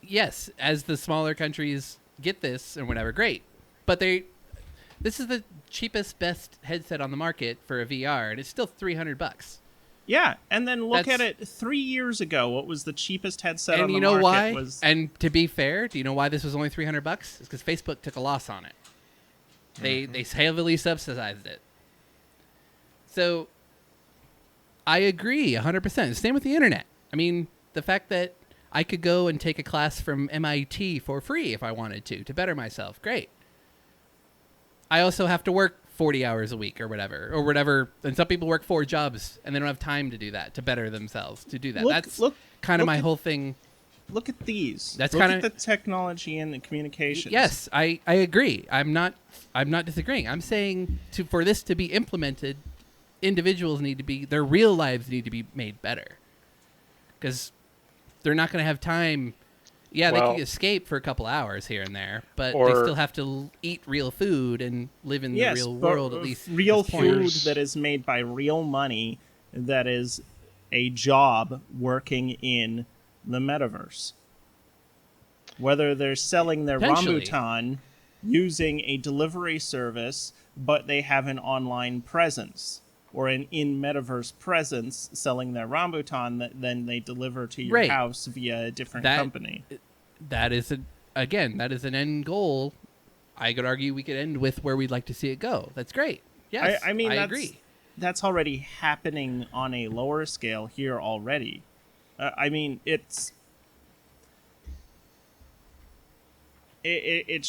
C: yes, as the smaller countries get this and whatever, great. But this is the cheapest, best headset on the market for a VR, and it's still $300.
B: yeah, and then look
C: That's-
B: at it 3 years ago. What was the cheapest headset on
C: And
B: the
C: you know
B: market?
C: why?
B: Was
C: And to be fair, do you know why this was only $300? It's because Facebook took a loss on it. They heavily subsidized it. So I agree 100%. Same with the internet. I mean, the fact that I could go and take a class from MIT for free if I wanted to better myself, great. I also have to work 40 hours a week or whatever. And some people work 4 jobs and they don't have time to do that, to better themselves, to do that. That's kind of my whole thing.
B: Look at these.
C: That's
B: look
C: kinda-
B: at the technology and the communications.
C: Yes, I agree. I'm not disagreeing. I'm saying for this to be implemented, individuals their real lives need to be made better. Because they're not going to have time. Yeah,
A: Well,
C: they can escape for a couple hours here and there, but they
A: or-
C: still have to eat real food and live in the
B: Yes,
C: real
B: but
C: world, at least.
B: real
C: at this point.
B: food
A: Here's-
B: that is made by real money, that is a job working in the metaverse. Whether they're selling their
C: Potentially.
B: rambutan using a delivery service, but they have an online presence, or an in-metaverse presence selling their rambutan that then they deliver to your
C: Right.
B: house via a different
C: That-
B: company.
C: That is an end goal. I could argue we could end with where we'd like to see it go. That's great. Yes,
B: I mean,
C: I
B: that's,
C: agree.
B: That's already happening on a lower scale here already. I mean, it's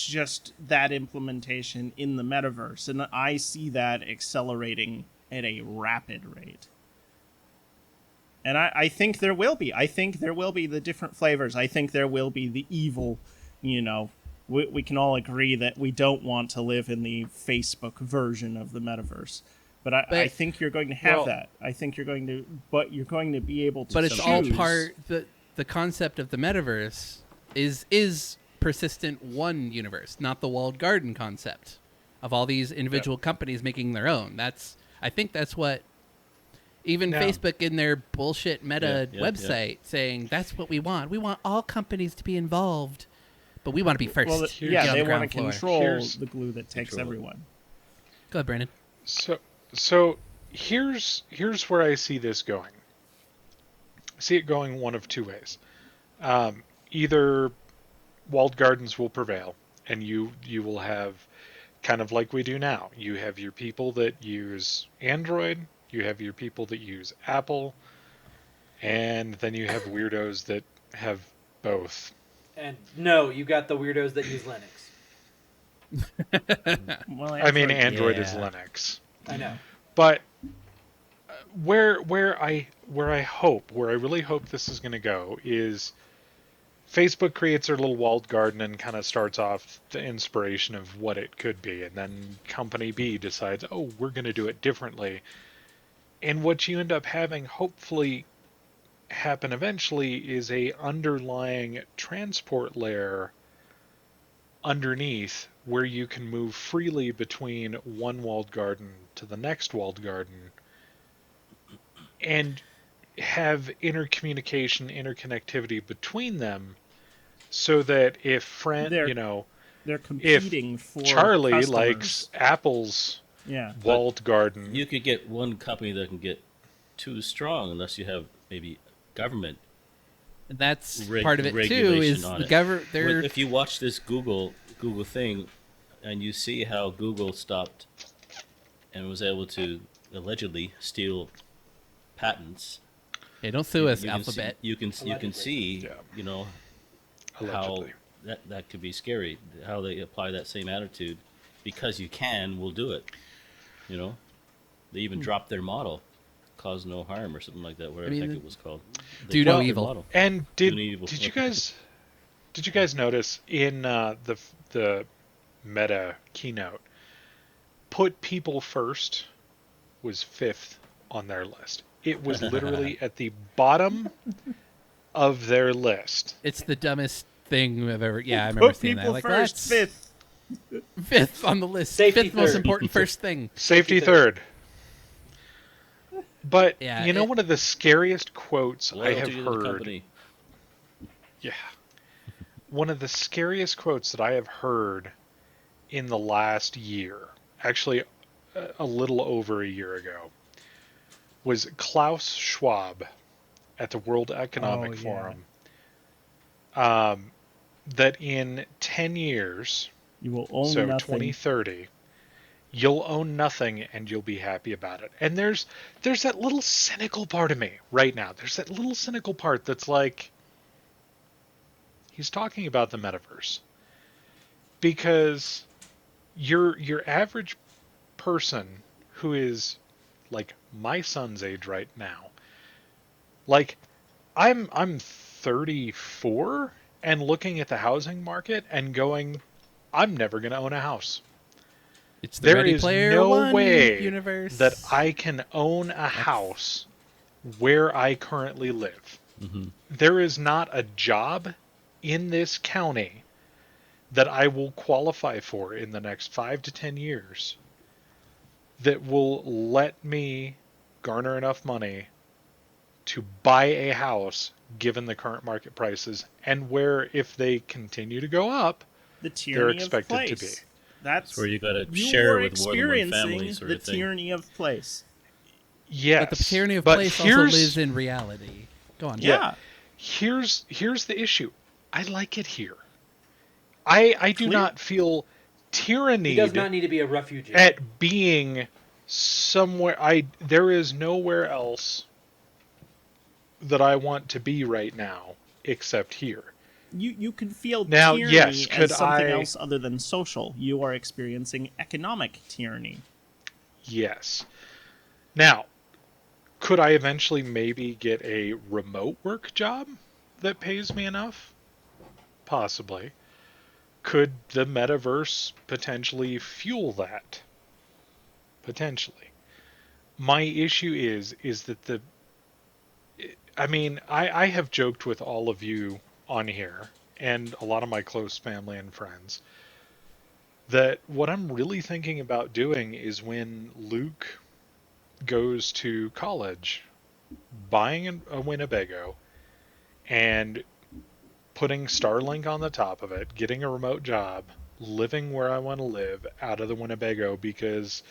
B: just that implementation in the metaverse, and I see that accelerating at a rapid rate. And I think there will be. I think there will be the different flavors. I think there will be the evil, we can all agree that we don't want to live in the Facebook version of the metaverse. But I think you're going to have that. I think you're going to, but you're going to be able to.
C: But it's all
B: choose.
C: part. The concept of the metaverse is persistent one universe, not the walled garden concept of all these individual companies making their own. I think that's what even
A: Now-
C: Facebook in their bullshit meta
E: Yeah,
C: website saying that's what we want. We want all companies to be involved, but we want to be first.
B: Well,
C: Get on
B: yeah,
C: the
B: they
C: ground
B: want to
C: floor.
B: control
A: Here's-
B: the glue that takes
E: Control it.
B: everyone.
C: Go ahead, Brandon.
A: So here's where I see this going. I see it going one of two ways. Either walled gardens will prevail, and you will have kind of like we do now. You have your people that use Android, you have your people that use Apple, and then you have weirdos that have both.
D: And no, you got the weirdos that use Linux.
B: Well,
A: I mean, Android is
C: Yeah.
A: Linux,
D: I know.
A: but where I really hope this is going to go is Facebook creates their little walled garden and kind of starts off the inspiration of what it could be, and then company B decides, oh, we're going to do it differently. And what you end up having, hopefully, happen eventually is a underlying transport layer underneath where you can move freely between one walled garden to the next walled garden and have interconnectivity between them so that
B: they're they're
A: if
B: competing for
A: Charlie likes
B: customers.
A: Apple's
B: Yeah.
E: But
A: walled garden,
E: you could get one company that can get too strong unless you have maybe government
C: And that's part of it too.
E: regulation
C: Is
E: on
C: the
E: it.
C: government? They're
E: If you watch this Google thing, and you see how Google stopped and was able to allegedly steal patents,
C: hey, don't sue us,
E: you can see,
C: Alphabet.
E: you can
D: Allegedly.
E: see,
A: Yeah.
E: you know, how
A: allegedly.
E: that could be scary. How they apply that same attitude, because you can, we'll do it. You know, they even dropped their model, "Cause no harm" or something like that. Whatever the heck it was called. They
C: Do no
E: dropped their
C: evil.
E: model.
A: And
E: Do no evil.
A: did you guys notice in the Meta keynote, put people first was 5th on their list. It was literally at the bottom of their list.
C: It's the dumbest thing I've ever. Yeah, I remember
B: Put
C: seeing that.
B: people
C: Like,
B: first.
C: that's fifth on the list.
D: Safety
C: Fifth most
D: third.
C: important first thing.
A: Safety third. But
C: Yeah,
A: you know, one of the scariest quotes I have
E: Loyalty to the
A: heard.
E: company.
A: Yeah. One of the scariest quotes that I have heard in the last year, actually a little over a year ago, was Klaus Schwab at the World Economic
B: Oh, yeah.
A: Forum. That in 10 years,
B: You will own
A: so
B: nothing.
A: 2030, you'll own nothing and you'll be happy about it. And there's that little cynical part of me right now. There's that little cynical part that's like, he's talking about the metaverse. Because your average person who is like my son's age right now, like I'm 34 and looking at the housing market and going, I'm never going to own a house.
C: It's the
A: There
C: Ready
A: is
C: Player
A: no
C: One
A: way
C: universe
A: that I can own a house where I currently live.
E: Mm-hmm.
A: There is not a job in this county that I will qualify for in the next 5 to 10 years that will let me garner enough money to buy a house given the current market prices, and where if they continue to go up,
B: The
A: they're
B: tyranny of
A: expected to be.
B: place. That's
E: where you gotta
B: you
E: share
B: are
E: with more than one family,
B: experiencing
E: sort
B: the
E: of thing.
B: tyranny of place.
A: Yes,
C: But the tyranny of
A: but
C: place also
A: here's,
C: lives in reality. Go on.
B: Yeah.
A: here's the issue. I like it here. I do
B: Clear-
A: not feel
D: He does
A: tyrannied
D: not need to be a refugee.
A: at being somewhere. There is nowhere else that I want to be right now except here.
B: You can feel
A: Now,
B: tyranny
A: yes, could
B: as something
A: I-
B: else other than social. You are experiencing economic tyranny.
A: Yes. Now, could I eventually maybe get a remote work job that pays me enough? Possibly. Could the metaverse potentially fuel that? Potentially. My issue is that I have joked with all of you on here and a lot of my close family and friends that what I'm really thinking about doing is when Luke goes to college, buying a Winnebago and putting Starlink on the top of it, getting a remote job, living where I want to live out of the Winnebago, because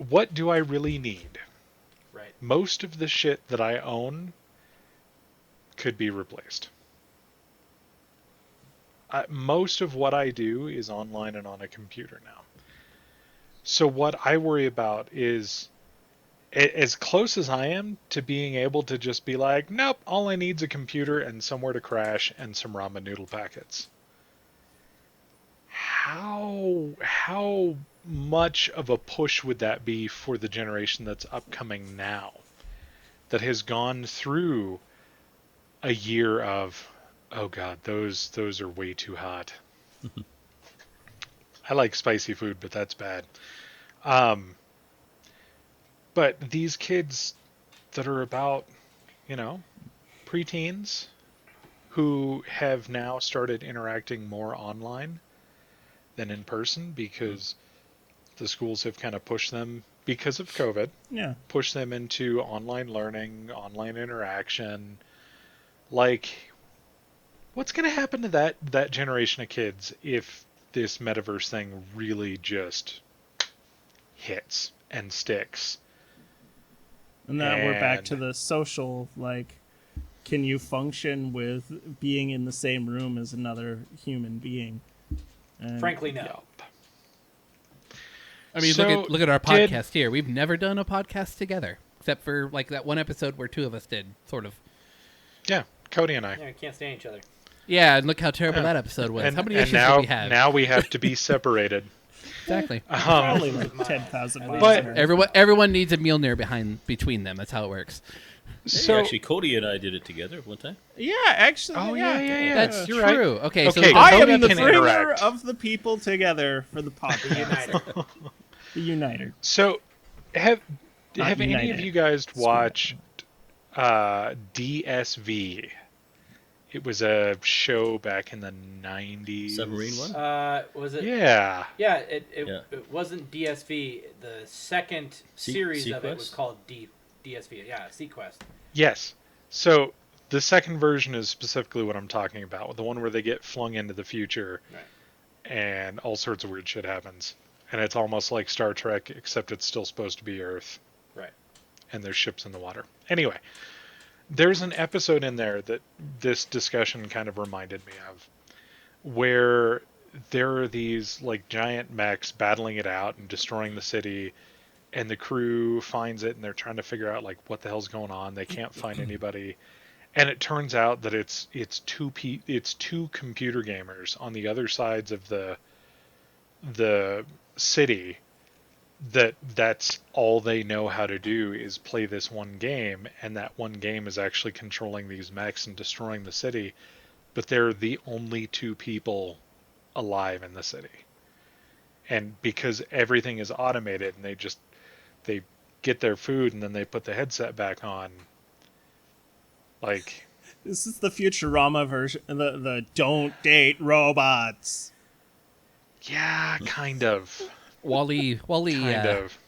A: what do I really need?
D: Right.
A: Most of the shit that I own could be replaced. Most of what I do is online and on a computer now. So what I worry about is as close as I am to being able to just be like, nope, all I need is a computer and somewhere to crash and some ramen noodle packets. How much of a push would that be for the generation that's upcoming now, that has gone through a year of, oh god, those are way too hot. I like spicy food, but that's bad. Um, but these kids that are about, you know, preteens who have now started interacting more online than in person because the schools have kind of pushed them, because of COVID,
B: Yeah.
A: pushed them into online learning, online interaction. Like, what's going to happen to that generation of kids if this metaverse thing really just hits and sticks?
B: And then we're back
A: And
B: to the social, like, can you function with being in the same room as another human being? And
D: Frankly, no.
A: Yup.
C: I mean,
A: So,
C: look at our
A: did-
C: podcast here. We've never done a podcast together, except for like that one episode where two of us did, sort of.
A: Yeah, Cody and I.
D: Yeah, we can't stand each other.
C: Yeah, and look how terrible
A: Yeah.
C: that episode was.
A: And,
C: How many
A: and
C: issues
A: now,
C: did we have?
A: now we have to be separated.
C: Exactly.
B: Probably like 10,000 miles.
A: But-
B: apart.
C: Everyone needs a Mjolnir between them. That's how it works.
A: So
E: Actually, Cody and I did it together one time.
B: Yeah, actually.
A: Oh, yeah.
C: That's
A: you're
C: true.
A: right.
C: Okay, so
A: Okay,
B: I
A: Cody
B: am the
A: can
B: bringer
A: interact.
B: of the people together for the podcast.
D: Uniter.
B: The uniter.
A: So, have
B: Not
A: any of
B: United.
A: you guys watched DSV? It was a show back in the 90s.
E: Submarine one?
D: Was it?
A: Yeah.
D: Yeah,
E: Yeah.
D: it wasn't DSV. The second series of it was
E: Sequest?
D: called DSV. Yeah, Sequest.
A: Yes. So the second version is specifically what I'm talking about, the one where they get flung into the future
D: Right.
A: and all sorts of weird shit happens. And it's almost like Star Trek, except it's still supposed to be Earth.
D: Right.
A: And there's ships in the water. Anyway, there's an episode in there that this discussion kind of reminded me of, where there are these like giant mechs battling it out and destroying the city, and the crew finds it and they're trying to figure out like what the hell's going on. They can't find anybody, and it turns out that it's two computer gamers on the other sides of the city, that's all they know how to do is play this one game, and that one game is actually controlling these mechs and destroying the city, but they're the only two people alive in the city. And because everything is automated and they get their food and then they put the headset back on, like,
B: This is the Futurama version. The don't date robots.
A: yeah, kind of.
C: Wally
A: Kind of.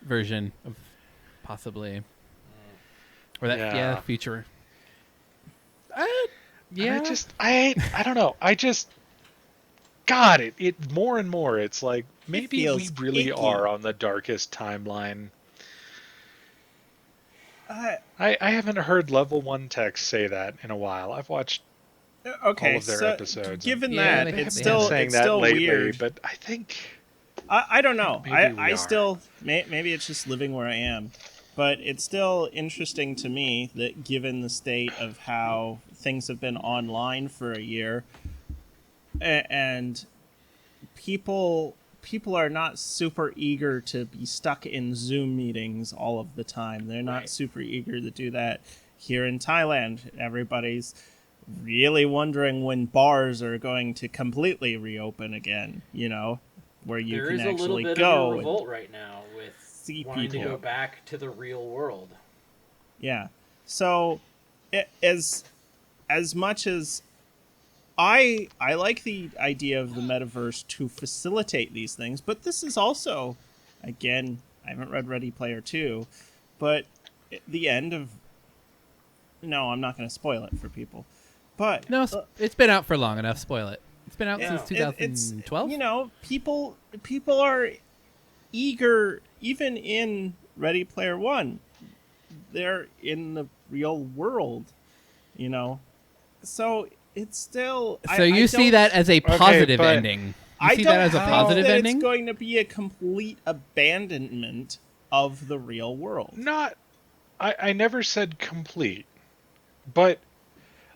C: version of possibly, or that
A: Yeah.
C: future.
A: Yeah. I don't know. God, it more and more, it's like, maybe we
B: feels
A: really
B: icky.
A: are on the darkest timeline.
B: Uh,
A: I haven't heard level 1 tech say that in a while. I've watched
B: okay,
A: all of their
B: so
A: episodes.
B: given
C: Yeah,
B: that,
C: they
B: it's
C: have
B: still
C: been
A: saying
B: it's
A: that
B: still
A: lately,
B: weird.
A: but I think
B: I don't know.
A: Maybe we
B: I
A: are.
B: still maybe it's just living where I am, but it's still interesting to me that given the state of how things have been online for a year, and people are not super eager to be stuck in Zoom meetings all of the time. They're not
D: Right.
B: super eager to do that. Here in Thailand, everybody's really wondering when bars are going to completely reopen again, where you
D: There
B: can
D: is a little
B: actually
D: bit
B: go
D: of a
B: and
D: revolt right now with
B: see
D: wanting to
B: people.
D: go back to the real world.
B: Yeah. So, as much as I like the idea of the metaverse to facilitate these things, but this is also, again, I haven't read Ready Player 2, but the end of. No, I'm not going to spoil it for people. But
C: No, it's been out for long enough. Spoil it. It's been out
D: Yeah.
C: since
B: it's
C: 2012.
B: people are eager, even in Ready Player One. They're in the real world, So it's still.
C: So you see that as a positive
A: but
C: ending. You
B: I
C: see
B: don't
C: that as a
B: think
C: positive
B: that
C: ending?
B: it's going to be a complete abandonment of the real world.
A: Not, I never said complete, but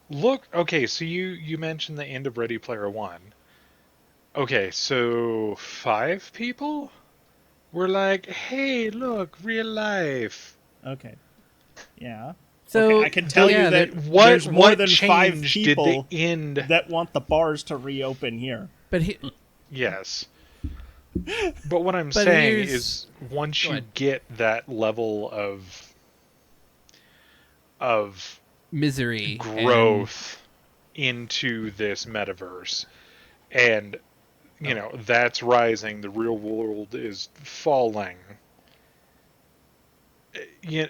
A: look, okay, so you mentioned the end of Ready Player One. Okay, so 5 people were like, hey, look, real life.
B: Okay. Yeah. Okay,
C: So
B: I can tell you
C: yeah,
B: that
A: What
B: there's more than 5
A: change did the
B: people
A: end?
B: that want the bars to reopen here.
C: but
A: Yes. But what I'm
C: but
A: saying
C: here's
A: is once
C: go
A: you
C: ahead.
A: get that level of
C: Misery and
A: growth into this metaverse and
C: oh,
A: that's rising, the real world is falling. You,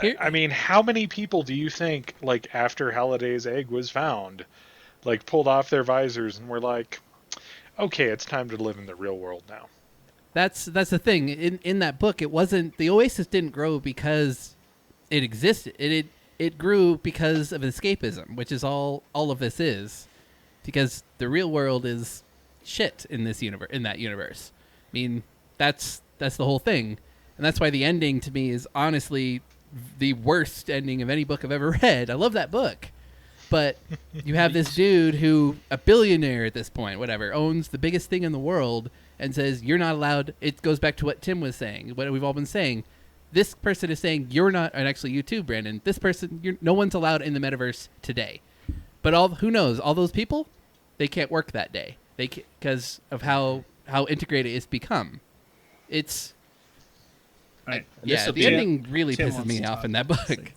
C: here
A: I mean, how many people do you think, like, after Halliday's egg was found, like, pulled off their visors and were like, okay, it's time to live in the real world now?
C: that's the thing. In that book, it wasn't the Oasis didn't grow because it existed. It grew because of escapism, which is all of this is. Because the real world is shit in this universe, in that universe. I mean, that's the whole thing. And that's why the ending to me is honestly the worst ending of any book I've ever read. I love that book. But you have this dude who, a billionaire at this point, whatever, owns the biggest thing in the world and says, you're not allowed. It goes back to what Tim was saying, what we've all been saying. This person is saying, you're not, and actually you too, Brandon, this person, no one's allowed in the metaverse today. But who knows, all those people, they can't work that day. Because of how integrated it's become. It's,
B: Right.
C: yeah, the ending really pisses me off in that book.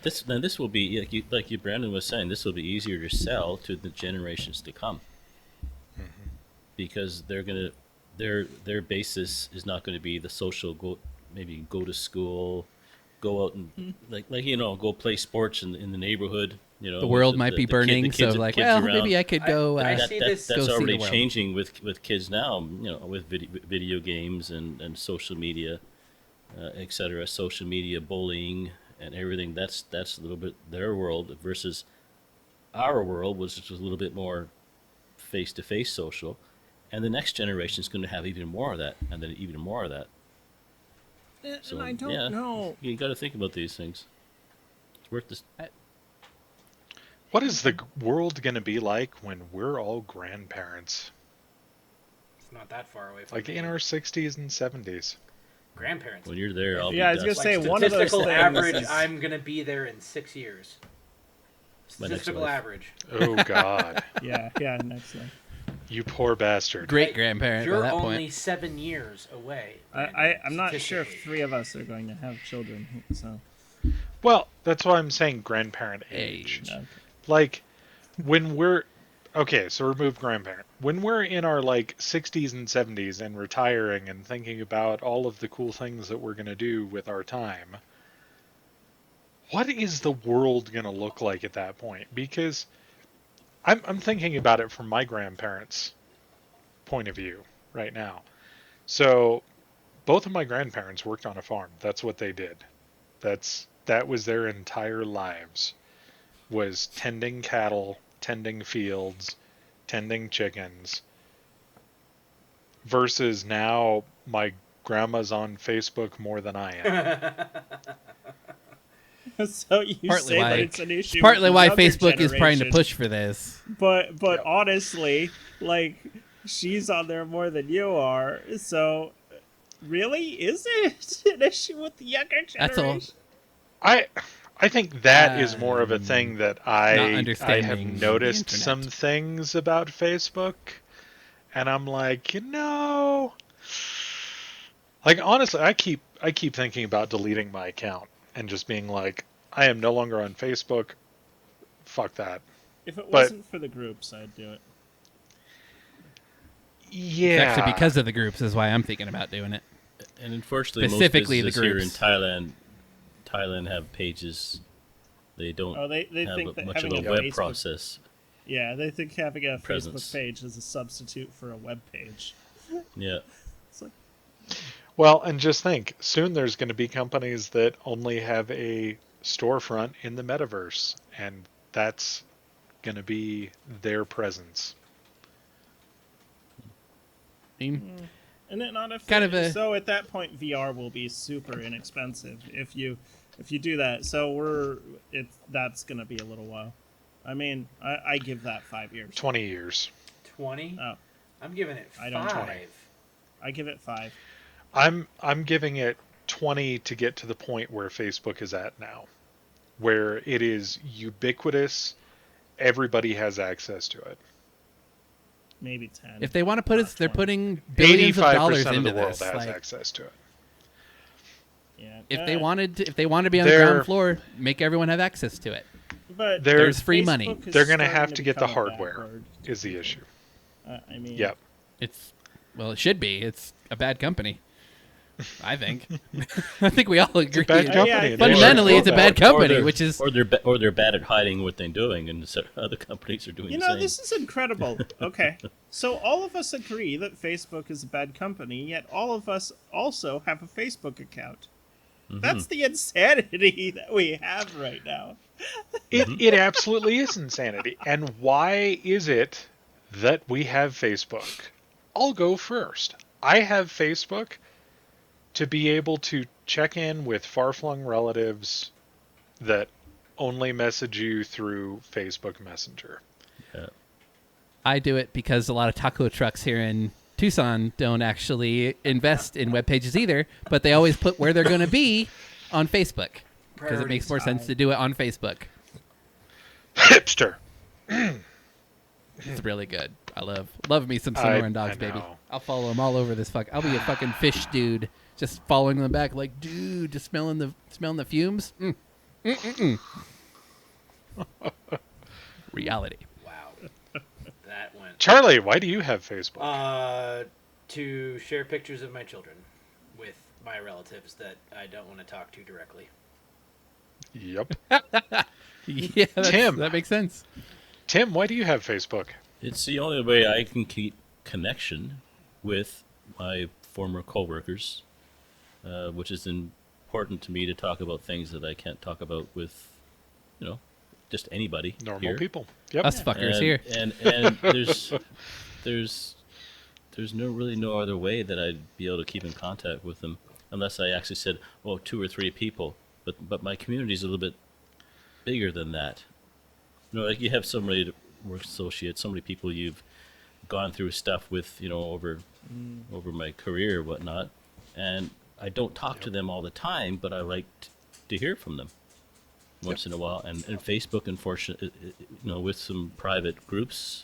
E: This will be like you Brandon was saying. This will be easier to sell to the generations to come, because their basis is not going to be the social maybe go to school, go out and go play sports in the neighborhood.
C: The world might be burning, so like, well, maybe I could go.
E: That's
C: go see
E: already
C: the world.
E: changing with kids now. With video games and social media, etc. Social media bullying and everything. That's a little bit their world versus our world, which is a little bit more face-to-face social. And the next generation is going to have even more of that, and then even more of that. So,
B: and I don't know.
E: You got to think about these things. It's worth this.
A: What is the world going to be like when we're all grandparents?
D: It's not that far away from
A: Like
D: me.
A: in our 60s and 70s.
D: Grandparents.
E: When you're there, I'll be
B: I was gonna
E: dust.
B: say
D: Like
B: one of those
D: statistical
B: things
D: average,
B: is-
D: I'm gonna be there in 6 years.
E: My next
D: Statistical
E: life.
D: average.
A: Oh, God.
B: Yeah, next one.
A: You poor bastard.
C: Great grandparent by
D: You're
C: that
D: only
C: point.
D: 7 years away.
B: I'm not sure if
D: statistically.
B: 3 of us are going to have children. So
A: Well, that's why I'm saying grandparent age.
C: Age.
B: okay.
A: Like, when we're... Okay, so remove grandparent. When we're in our, 60s and 70s and retiring and thinking about all of the cool things that we're going to do with our time, what is the world going to look like at that point? Because I'm thinking about it from my grandparents' point of view right now. So, both of my grandparents worked on a farm. That's what they did. That was their entire lives, was tending cattle, tending fields, tending chickens, versus now my grandma's on Facebook more than I am.
B: So you
C: Partly
B: say
C: why-
B: that it's an issue.
C: Partly
B: with
C: why
B: younger
C: Facebook is trying to
B: generation,
C: push for this.
B: But
A: Yep.
B: honestly, she's on there more than you are. So really, is it an issue with the younger
C: That's all.
B: generation?
A: I think that is more of a thing that I have
C: understanding the
A: noticed
C: internet.
A: some things about Facebook, and I'm like, honestly, I keep thinking about deleting my account and just being like, I am no longer on Facebook. Fuck that.
B: If it
A: But-
B: wasn't for the groups, I'd do it.
A: Yeah.
C: It's actually because of the groups is why I'm thinking about doing it.
E: And unfortunately,
C: Specifically the
E: most businesses here in
C: groups.
E: Thailand have pages. They don't
B: Oh, they
E: have
B: think that
E: much of
B: having
E: a
B: a
E: web
B: Facebook
E: process.
B: Yeah, they think having a
E: Presence.
B: Facebook page is a substitute for a web page.
E: Yeah.
B: It's like,
A: Well, and just think, soon there's going to be companies that only have a storefront in the metaverse, and that's going to be their presence.
C: I mean,
B: And then not if
C: Kind of a-
B: so at that point VR will be super inexpensive if you do that. So that's gonna be a little while. I mean, I give that 5 years.
A: 20 years.
D: 20.
B: Oh,
D: I'm giving it
B: I don't
D: 5.
B: I give it 5.
A: I'm giving it 20 to get to the point where Facebook is at now, where it is ubiquitous. Everybody has access to it.
B: Maybe 10.
C: If they want to put
B: Not
C: it, they're
B: 20.
C: putting billions of
A: 85%
C: dollars
A: of
C: into
A: the world
C: this.
A: has
C: Like,
A: access to it.
B: Yeah.
C: if they wanted to be on the
A: They're-
C: ground floor, make everyone have access to it.
B: but
A: There's
C: free money.
B: Facebook is
A: They're going to
B: starting
A: have to get the
B: become a bad
A: hardware,
B: word to
A: is the
B: people.
A: issue.
B: I mean,
A: Yep.
C: It's it should be. It's a bad company. I think. I think we all agree.
A: bad
B: Yeah,
A: company.
B: I
A: They
B: think-
C: Fundamentally,
A: should
C: it's a
A: know
C: bad
A: that.
C: company, which is
E: or they're bad at hiding what they're doing, and so other companies are doing
B: You
E: the
B: know,
E: same.
B: this is incredible. Okay. So all of us agree that Facebook is a bad company, yet all of us also have a Facebook account. That's the insanity that we have right now.
A: It absolutely is insanity. And why is it that we have Facebook? I'll go first. I have Facebook to be able to check in with far-flung relatives that only message you through Facebook Messenger.
E: Yeah.
C: I do it because a lot of taco trucks here in Tucson don't actually invest in web pages either, but they always put where they're going to be on Facebook because it makes more sense to do it on Facebook.
A: Hipster.
C: It's really good. I love me some Sonoran dogs, baby.
A: know.
C: I'll follow them all over this fuck. I'll be a fucking fish dude, just following them back, like dude, just smelling the fumes. Reality.
D: Wow. That went.
A: Charlie, why do you have Facebook?
D: To share pictures of my children with my relatives that I don't want to talk to directly.
A: Yep.
C: Yeah,
A: Tim.
C: that makes sense.
A: Tim, why do you have Facebook?
E: It's the only way I can keep connection with my former coworkers, which is important to me to talk about things that I can't talk about with, just anybody.
A: Normal
E: here.
A: people. Yep.
C: Us fuckers
E: and,
C: here.
E: And there's no other way that I'd be able to keep in contact with them unless I actually said, 2 or 3 people. But my community is a little bit bigger than that. Like you have somebody, work associate, so many people you've gone through stuff with, over my career or whatnot, and I don't talk to them all the time, but I like to hear from them once in a while. And Facebook, unfortunately, with some private groups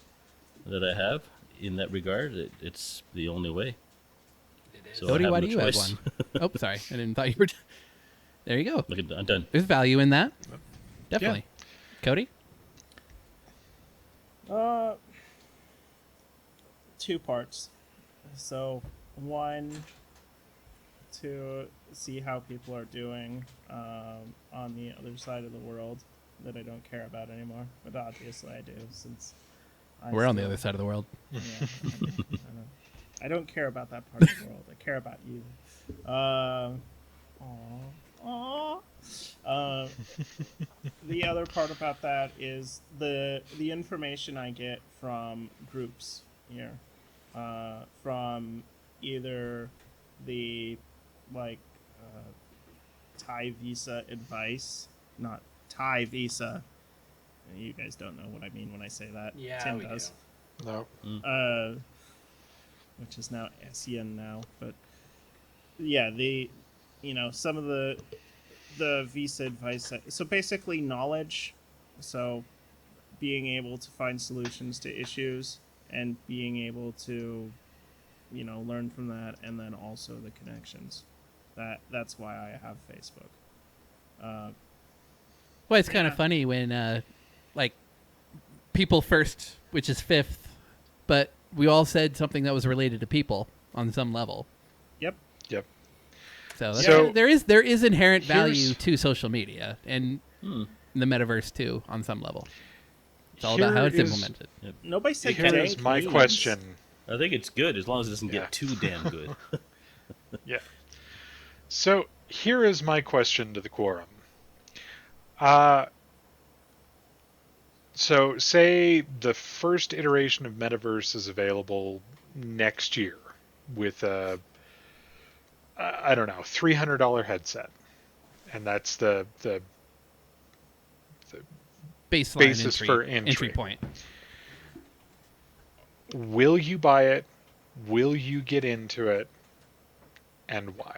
E: that I have in that regard, it's the only way.
D: It is.
E: So
C: Cody,
E: I have
C: why
E: no
C: do you have
E: choice.
C: one? Oh, sorry. I didn't thought you were. There you go.
E: Look, I'm done.
C: There's value in that. Definitely. Cody?
B: 2 parts. So, one, to see how people are doing on the other side of the world that I don't care about anymore. But obviously I do, since
C: We're on the other side of the world.
B: Yeah, I know. I don't care about that part of the world. I care about you. The other part about that is the information I get from groups here, from either the Thai visa advice, not Thai visa. You guys don't know what I mean when I say that.
D: Yeah,
B: Tim
D: we
B: does.
A: No.
B: Which is now ASEAN now, but yeah, some of the visa advice. So basically, knowledge. So being able to find solutions to issues and being able to, learn from that, and then also the connections. That's why I have Facebook.
C: Well, it's kind of
B: Yeah.
C: funny when, people first, which is 5th, but we all said something that was related to people on some level.
B: Yep.
A: Yep.
C: So,
A: So-
C: there is inherent value
A: Here's-
C: to social media and the metaverse too on some level. It's all about how it's
A: Here is-
C: implemented.
B: Nobody said
A: Here is
B: dank
A: my
B: memes.
A: question.
E: I think it's good as long as it doesn't
A: Yeah.
E: get too damn good.
A: Yeah. So here is my question to the quorum. So say the first iteration of Metaverse is available next year. with a I don't know $300 headset, and that's the
C: Baseline
A: basis for
C: entry point.
A: Will you buy it? Will you get into it? And why?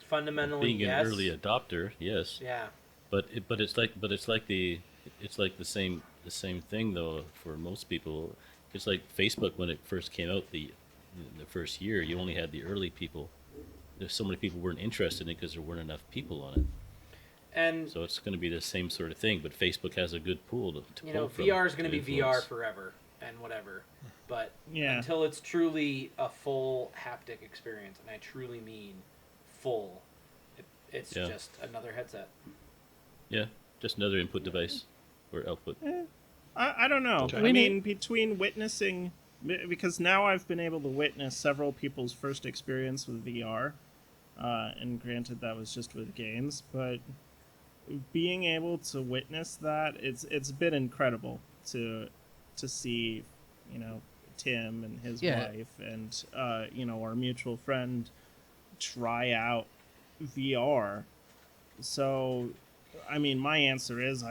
D: Fundamentally,
E: Being
D: yes.
E: an early adopter, yes.
D: Yeah.
E: But it's like the same thing though for most people. It's like Facebook when it first came out, the first year you only had the early people. There's so many people weren't interested in it because there weren't enough people on it.
D: And
E: So it's going to be the same sort of thing. But Facebook has a good pool to
D: you know,
E: pull from
D: VR is going to be
E: influence.
D: VR forever and whatever. But
B: Yeah.
D: until it's truly a full haptic experience, and I truly mean full, it's
E: Yeah.
D: just another headset.
E: Yeah, just another input device or output.
B: I don't know.
A: Okay.
B: I mean, between witnessing, because now I've been able to witness several people's first experience with VR, and granted that was just with games, but being able to witness that, it's been incredible to see, you know, Tim and his
C: Yeah.
B: wife and you know, our mutual friend try out VR. So, I mean, my answer is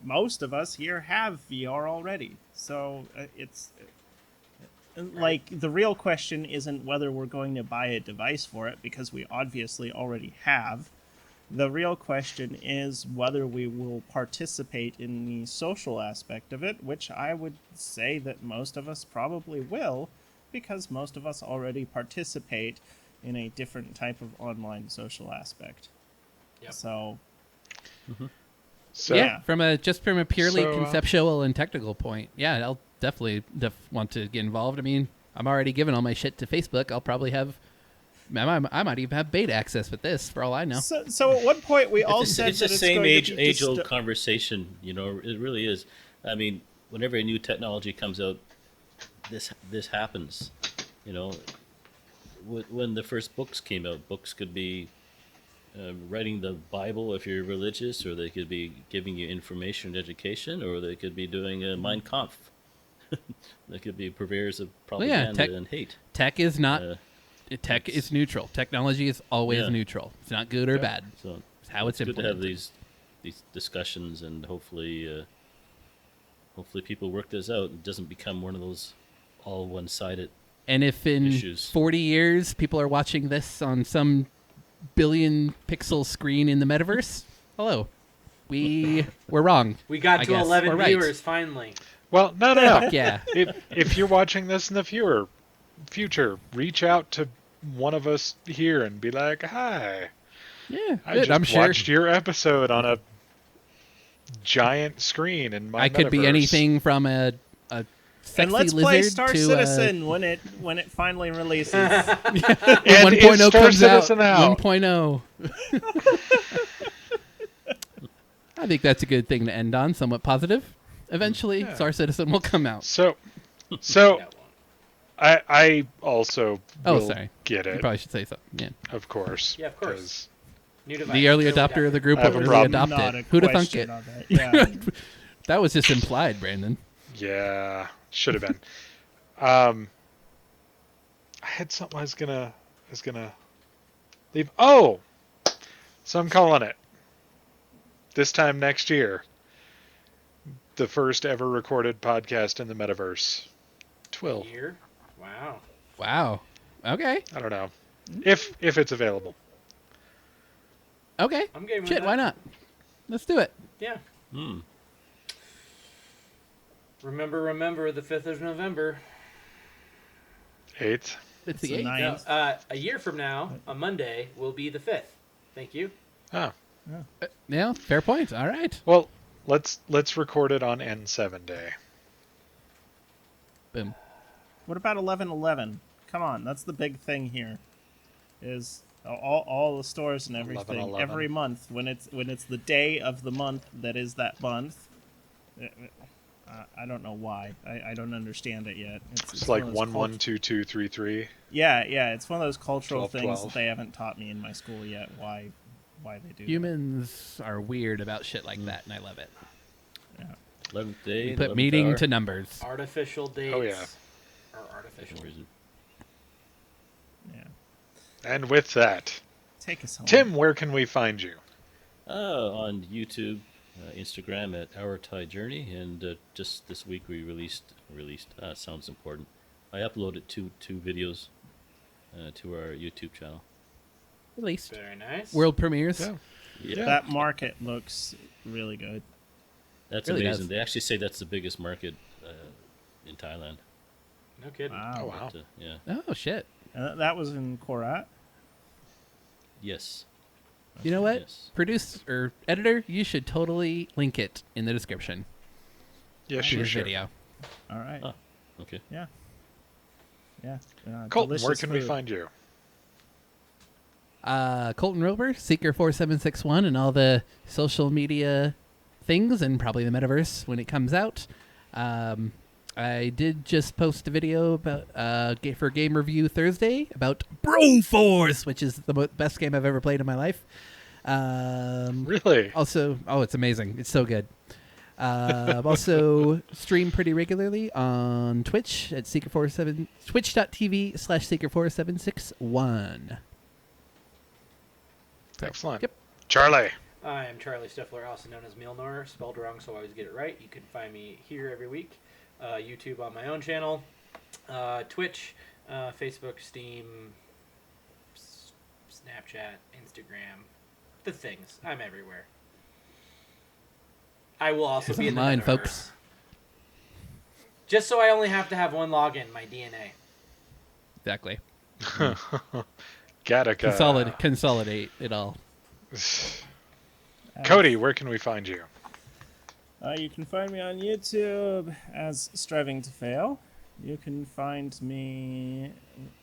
B: most of us here have VR already. So it's like the real question isn't whether we're going to buy a device for it, because we obviously already have. The real question is whether we will participate in the social aspect of it, which I would say that most of us probably will, because most of us already participate in a different type of online social aspect.
D: Yep.
B: So,
A: So
B: Yeah.
C: From a purely
A: So,
C: conceptual and technical point, yeah, I'll definitely want to get involved. I mean, I'm already giving all my shit to Facebook. I'll probably have, I might even have beta access with this, for all I know.
B: so at one point we all said
E: It's
B: that
E: the
B: it's
E: same
B: going to be
E: age-old conversation. You know, it really is. I mean, whenever a new technology comes out, this happens. You know, when the first books came out, books could be writing the Bible if you're religious, or they could be giving you information and education, or they could be doing a Mein Kampf. They could be purveyors of
C: Well, yeah,
E: propaganda and hate.
C: Tech is not.
E: Uh,
C: Tech
E: it's-
C: is neutral. Technology is always
E: Yeah.
C: neutral. It's not good or bad.
E: So
C: It's how it's
E: good to have
C: implemented.
E: these discussions, and hopefully people work this out. It doesn't become one of those all one-sided.
C: And if in
E: issues.
C: 40 years people are watching this on some billion pixel screen in the metaverse, hello, we're wrong.
D: We got
C: I
D: to
C: guess.
D: 11
C: We're right.
D: viewers finally.
A: well, no.
C: Yeah.
A: If you're watching this in the future, reach out to one of us here and be like, "Hi,
C: Yeah,
A: I
C: good.
A: just
C: I'm sure
A: watched your episode on a giant screen in my
C: I could be
A: metaverse."
C: anything from a sexy
B: and let's
C: lizard
B: play Star
C: to
B: Citizen when it finally releases.
A: And
C: 1.0
A: it's Star
C: comes out.
A: Citizen out.
C: 1.0. I think that's a good thing to end on. Somewhat positive. Eventually, Star Citizen will come out.
A: So
D: That one.
A: I also
C: Oh,
A: will
C: sorry.
A: get
C: You
A: it,
C: probably should say something. Yeah.
A: of course.
D: Yeah, of course.
A: 'cause
D: New device.
C: The early adopter of the group
A: I have
C: will
A: a
C: early
A: problem.
C: adopt
B: Not a
C: it. Who'd have thunk
B: question
C: it?
B: on that. Yeah.
C: That was just implied, Brandon.
A: Yeah, should have been. I had something I was gonna leave. Oh, so I'm calling it. This time next year, the first ever recorded podcast in the metaverse. TWIL.
D: Year? Wow.
C: Wow. Okay.
A: I don't know if it's available.
C: Okay.
D: I'm game with
C: Shit,
D: that.
C: why not? Let's do it.
D: Yeah.
E: Hmm.
D: Remember the 5th of November.
A: 8th.
C: It's
B: It's
C: the
B: the
C: 8th.
B: ninth.
D: No, a year from now, on Monday, will be the 5th. Thank you.
A: Oh,
C: Yeah, fair point. All right.
A: well, let's record it on N7 day.
C: Boom.
B: What about 11/11? Come on, that's the big thing here. Is all the stores and everything
A: 11/11.
B: every month when it's the day of the month that is that month. I don't know why. I don't understand it yet.
A: It's like
B: one of those
A: 112233.
B: Yeah, it's one of those cultural
A: 12,
B: things
A: 12.
B: that they haven't taught me in my school yet. Why they do
C: Humans are weird about shit like that, and I love it.
B: that.
E: 11th day.
C: We put
E: 11th
C: meaning
E: hour.
C: to numbers.
D: Artificial dates.
A: Oh, yeah.
D: Or artificial.
A: And with that,
B: Take us home.
A: Tim, where can we find you?
E: On YouTube, Instagram at Our Thai Journey, and just this week we released. Sounds important. I uploaded two videos to our YouTube channel.
C: Released.
D: Very nice.
C: World premieres.
A: Yeah.
E: Yeah,
B: That market looks really good.
E: that's
C: Really
E: amazing.
C: does.
E: They actually say that's the biggest market in Thailand.
D: No kidding.
B: Wow.
A: Oh, wow.
E: But, yeah.
C: Oh shit.
B: That was in Korat.
E: Yes.
C: You know what?
E: Yes.
C: Producer or editor, you should totally link it in the description
A: Yeah,
C: to
A: sure,
C: this
A: sure.
C: video.
B: All right.
E: Oh, okay.
B: Yeah.
A: Colton, where
B: delicious
A: can we
B: food.
A: find you?
C: Colton Rover, Seeker4761, and all the social media things, and probably the metaverse when it comes out. I did just post a video about for Game Review Thursday about Broforce, which is the best game I've ever played in my life.
A: Really?
C: Also, it's amazing. It's so good. Also stream pretty regularly on Twitch at Seeker47, twitch.tv/Seeker4761.
A: Excellent.
C: Yep.
A: Charlie.
D: I am Charlie Stifler, also known as Milnor, spelled wrong, so I always get it right. You can find me here every week. YouTube on my own channel, Twitch, Facebook, Steam, Snapchat, Instagram, the things. I'm everywhere. I will also be in the
C: Online,
D: metaverse.
C: folks.
D: Just so I only have to have one login, my DNA.
C: Exactly.
A: Gattaca.
C: Consolidate it all.
A: Cody, where can we find you?
B: You can find me on YouTube as Striving to Fail. You can find me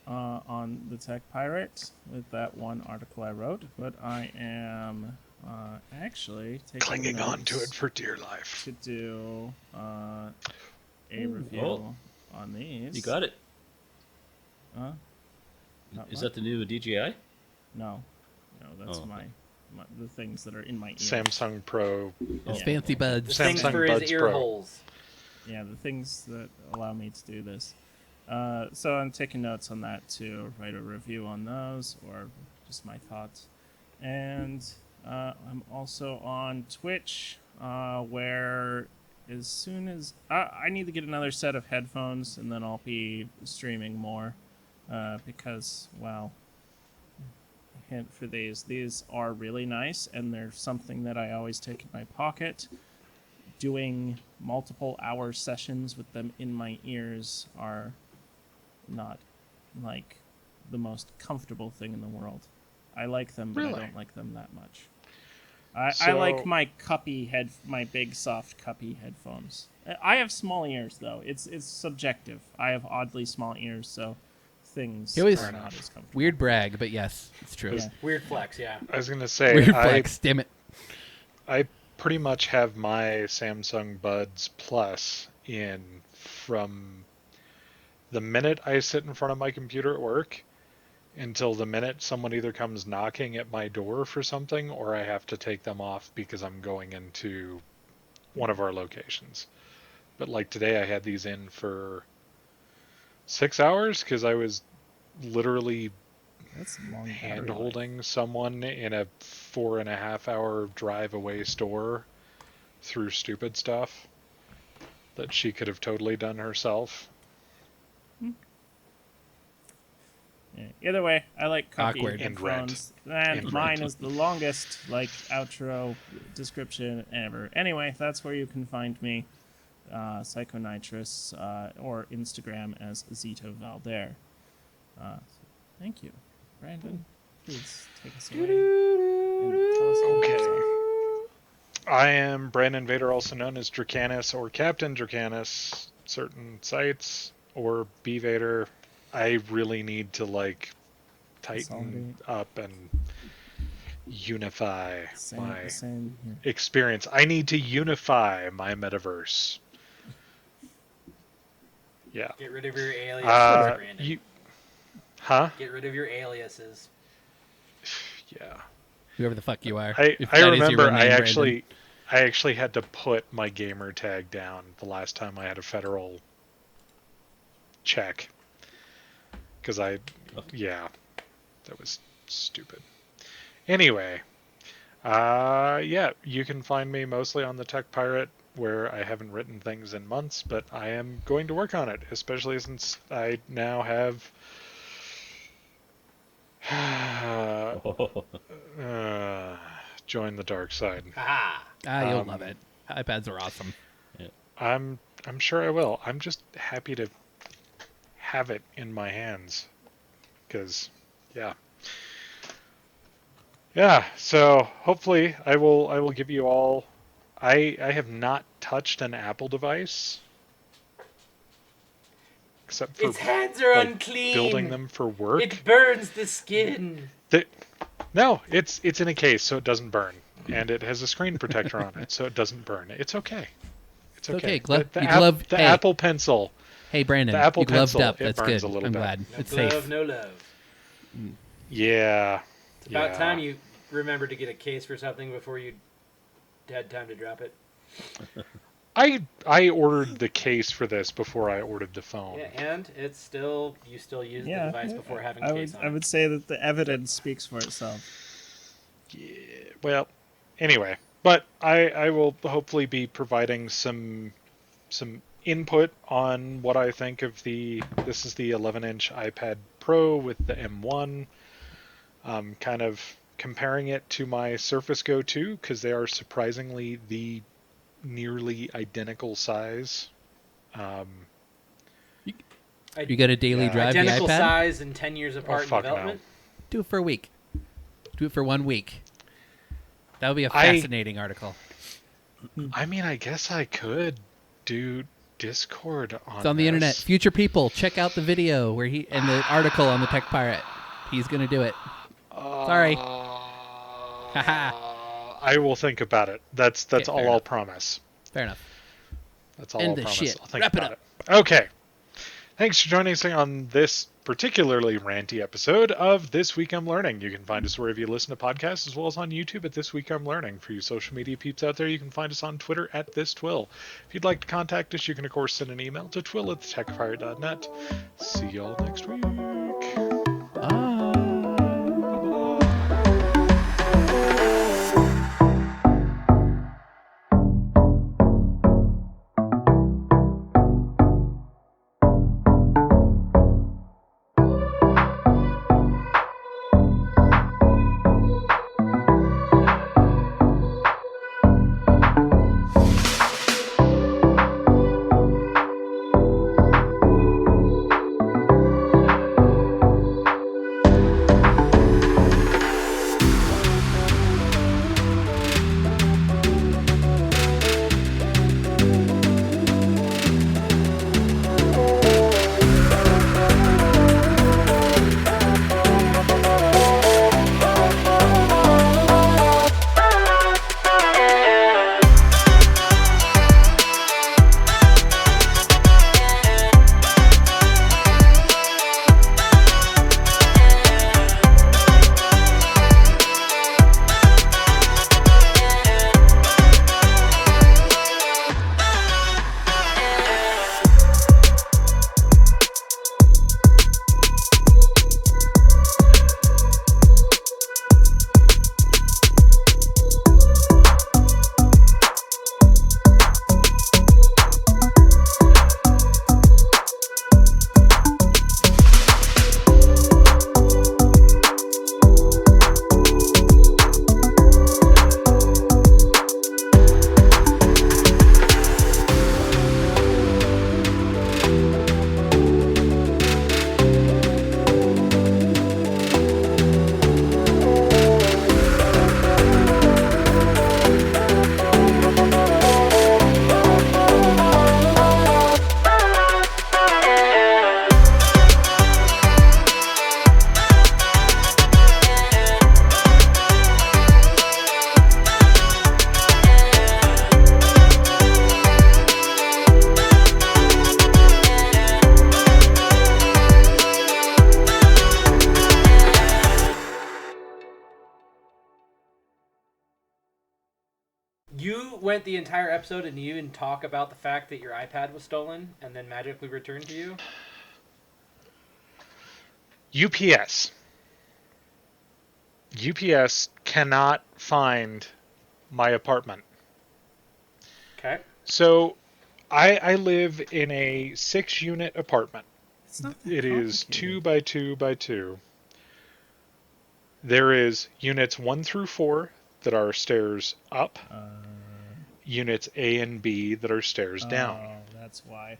B: on the Tech Pirate with that one article I wrote. But I am actually taking
A: Clinging on to
B: notes
A: it for dear life.
B: to do a review on these.
E: You got it.
B: Huh?
E: Is that the new DJI?
B: No, that's
E: Oh, okay.
B: my the things that are in my ear.
A: Samsung Pro.
C: Those
B: Yeah.
C: fancy buds.
A: Samsung
D: Things for his
A: Buds
D: ear
A: Pro.
D: holes.
B: Yeah, the things that allow me to do this. So I'm taking notes on that to write a review on those, or just my thoughts. And I'm also on Twitch, where as soon as I need to get another set of headphones, and then I'll be streaming more, because hint for these are really nice, and they're something that I always take in my pocket. Doing multiple hour sessions with them in my ears are not like the most comfortable thing in the world. I like them, but
A: Really?
B: I don't like them that much. I
A: So-
B: like my my big soft cuppy headphones. I have small ears though. It's subjective. I have oddly small ears, so things
C: He always-
B: are not as comfortable.
C: Weird brag, but yes, it's true.
B: Yeah.
D: Weird flex, yeah.
A: I was gonna say
C: Weird flex. Damn it.
A: I pretty much have my Samsung Buds Plus in from the minute I sit in front of my computer at work until the minute someone either comes knocking at my door for something or I have to take them off because I'm going into one of our locations. But like today I had these in for 6 hours because I was literally
B: That's a long
A: hand
B: battery life.
A: holding someone in a 4.5 hour drive away store through stupid stuff that she could have totally done herself.
B: Yeah. Either way, I like copy
C: Awkward.
A: And
B: headphones. And
A: And
B: mine
A: rent.
B: is the longest, like, outro description ever. Anyway, that's where you can find me, Psychonitrous, or Instagram as Zito Valder. Thank you. Brandon, please take us away. And tell us about
A: Okay.
B: yourself.
A: I am Brandon Vader, also known as Dracanis or Captain Dracanis, certain sites, or B Vader. I really need to tighten
B: Consolidate.
A: up and unify my
B: Same here.
A: experience. I need to unify my metaverse. Yeah.
D: Get rid of your aliases, Brandon.
A: You, huh?
D: Get rid of your aliases.
A: Yeah.
C: Whoever the fuck you are.
A: I
C: If that is your
A: remember
C: real name, Brandon.
A: I actually had to put my gamer tag down the last time I had a federal check. Because yeah. That was stupid. Anyway, yeah, you can find me mostly on the Tech Pirate, where I haven't written things in months, but I am going to work on it, especially since I now have join the dark side.
D: Haha.
C: You'll love it. iPads are awesome.
E: Yeah.
A: I'm sure I will. I'm just happy to have it in my hands, because yeah. Yeah, so hopefully I will give you all. I have not touched an Apple device except for
D: Its hands are
A: like
D: unclean.
A: building them for work.
D: It burns the skin.
A: No, it's in a case so it doesn't burn, and it has a screen protector on it so it doesn't burn. It's okay. It's okay. The
C: Hey.
A: Apple Pencil.
C: Hey, Brandon,
A: The Apple
C: you gloved
A: Pencil,
C: up.
A: it
C: That's
A: burns
C: good.
A: a little
C: I'm
A: bit.
C: glad.
D: No
C: It's
D: glove,
C: safe.
D: no love.
A: Yeah.
D: It's about time you remembered to get a case for something before you had time to drop it.
A: I ordered the case for this before I ordered the phone.
D: Yeah, and it's still you still use the device before having
B: I
D: case
B: would,
D: on
B: I
D: it.
B: would say that the evidence speaks for itself.
A: Yeah, well, anyway, but I will hopefully be providing some input on what I think of this is the 11-inch iPad Pro with the M1. Kind of comparing it to my Surface Go 2 because they are surprisingly the nearly identical size.
C: You got a daily
A: Yeah.
C: drive
D: Identical
C: the iPad?
D: size and 10 years apart in
A: fuck
D: development.
C: Do it for a week. Do it for 1 week. That would be a fascinating article.
A: I mean, I guess I could do Discord on
C: It's on the internet. Future people, check out the video where he and the article on the Tech Pirate. He's gonna do it. Sorry. Haha.
A: I will think about it. That's
C: Okay,
A: all
C: fair
A: I'll
C: enough.
A: promise.
C: Fair enough.
A: That's all
C: End
A: I'll
C: this
A: promise.
C: shit.
A: I'll think
C: Wrap it
A: about
C: up.
A: it. Okay. Thanks for joining us on this particularly ranty episode of This Week I'm Learning. You can find us wherever you listen to podcasts, as well as on YouTube at This Week I'm Learning. For you social media peeps out there, you can find us on Twitter at ThisTwil. If you'd like to contact us, you can, of course, send an email to twil@techfire.net. See y'all next week.
D: You went the entire episode and you didn't talk about the fact that your iPad was stolen and then magically returned to you?
A: UPS. UPS cannot find my apartment.
D: Okay.
A: So I live in a 6-unit apartment.
B: It's not that
A: It is
B: complicated.
A: 2 by 2 by 2. There is units 1 through 4 that are stairs up, units A and B that are stairs down.
B: Oh, that's why.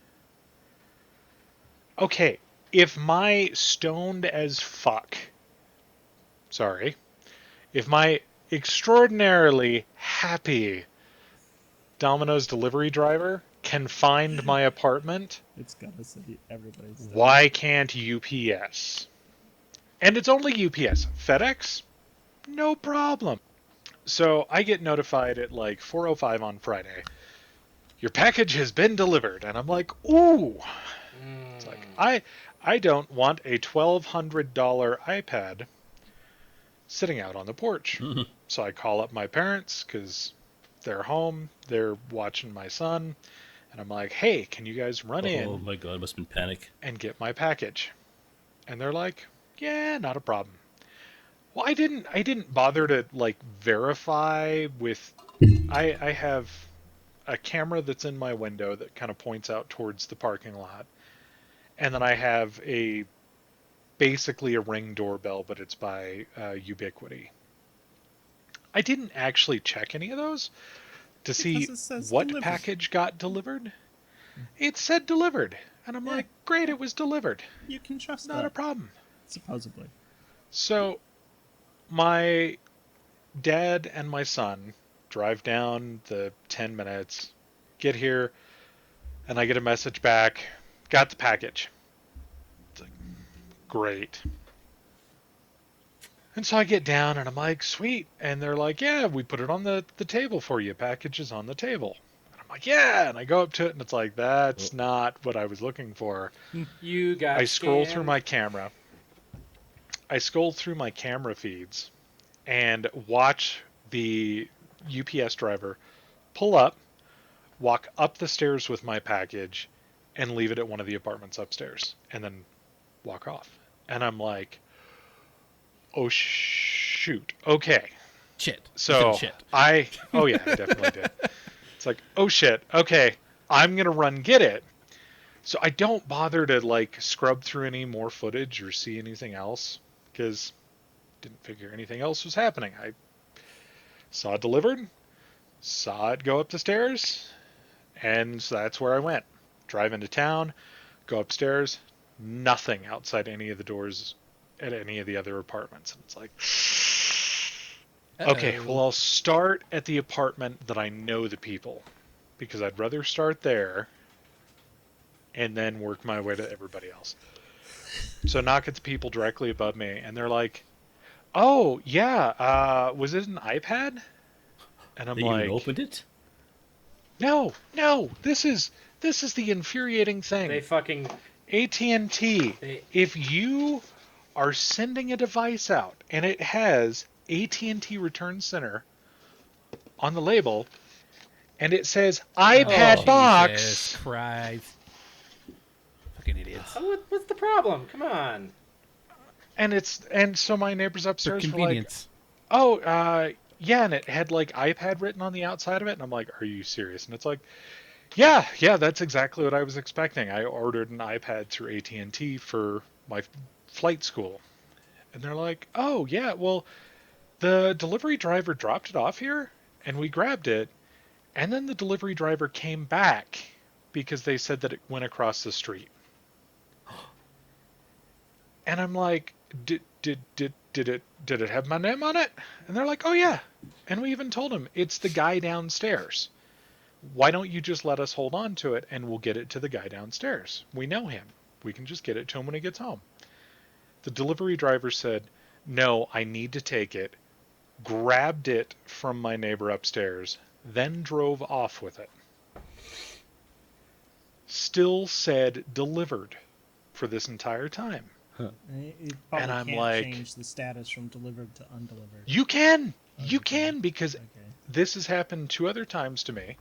A: Okay, if my stoned as fuck, sorry, if my extraordinarily happy Domino's delivery driver can find my apartment,
B: It's gotta say everybody's done.
A: why can't UPS? And it's only UPS. FedEx? No problem. So I get notified at like 4:05 on Friday. Your package has been delivered, and I'm like, ooh. It's like I don't want a $1,200 iPad sitting out on the porch. So I call up my parents because they're home. They're watching my son, and I'm like, hey, can you guys run
E: Oh
A: in
E: my god, it must have been panic.
A: and get my package? And they're like, yeah, not a problem. Well, I didn't bother to like verify with I have a camera that's in my window that kind of points out towards the parking lot. And then I have basically a Ring doorbell, but it's by Ubiquiti. I didn't actually check any of those to see
B: Because it says
A: what
B: delivered.
A: package got delivered. It said delivered, and I'm
B: Yeah.
A: like, great, it was delivered.
B: You can trust
A: Not
B: that.
A: a problem.
B: Supposedly.
A: So my dad and my son drive down the 10 minutes, get here, and I get a message back, got the package. It's like, great. And so I get down and I'm like, sweet. And they're like, yeah, we put it on the table for you. Package is on the table. And I'm like, yeah. And I go up to it and it's like, that's not what I was looking for.
D: You got
A: I scroll through
D: scammed.
A: my camera. I scroll through my camera feeds and watch the UPS driver pull up, walk up the stairs with my package, and leave it at one of the apartments upstairs, and then walk off. And I'm like, oh shoot, okay.
C: Shit.
A: So
C: Shit.
A: oh yeah, I definitely did. It's like, oh shit, okay, I'm gonna run get it. So I don't bother to like scrub through any more footage or see anything else because didn't figure anything else was happening. I saw it delivered, saw it go up the stairs, and so that's where I went. Drive into town, go upstairs, nothing outside any of the doors at any of the other apartments. And it's like, okay, well, I'll start at the apartment that I know the people because I'd rather start there and then work my way to everybody else. So knock at the people directly above me, and they're like, oh, yeah, was it an iPad? And I'm
E: They
A: like,
E: even opened it?
A: no, this is the infuriating thing.
D: They fucking
A: AT&T,
D: They-
A: if you are sending a device out and it has AT&T Return Center on the label and it says iPad
C: Jesus
A: box,
C: Christ. Fucking idiots.
D: what's the problem? Come on.
A: and so my neighbors
C: For
A: upstairs were like,
C: convenience.
A: oh, yeah, and it had like iPad written on the outside of it, and I'm like, are you serious? And it's like, yeah, that's exactly what I was expecting. I ordered an iPad through AT&T for my flight school. And they're like, oh, yeah, well, the delivery driver dropped it off here, and we grabbed it, and then the delivery driver came back because they said that it went across the street. And I'm like, did it have my name on it? And they're like, oh, yeah. And we even told him, it's the guy downstairs. Why don't you just let us hold on to it and we'll get it to the guy downstairs? We know him. We can just get it to him when he gets home. The delivery driver said, no, I need to take it, grabbed it from my neighbor upstairs, then drove off with it. Still said delivered for this entire time.
B: It probably
A: And I'm
B: can't
A: like,
B: change the status from delivered to undelivered.
A: you can! You
B: Okay.
A: can, because
B: Okay.
A: this has happened 2 other times to me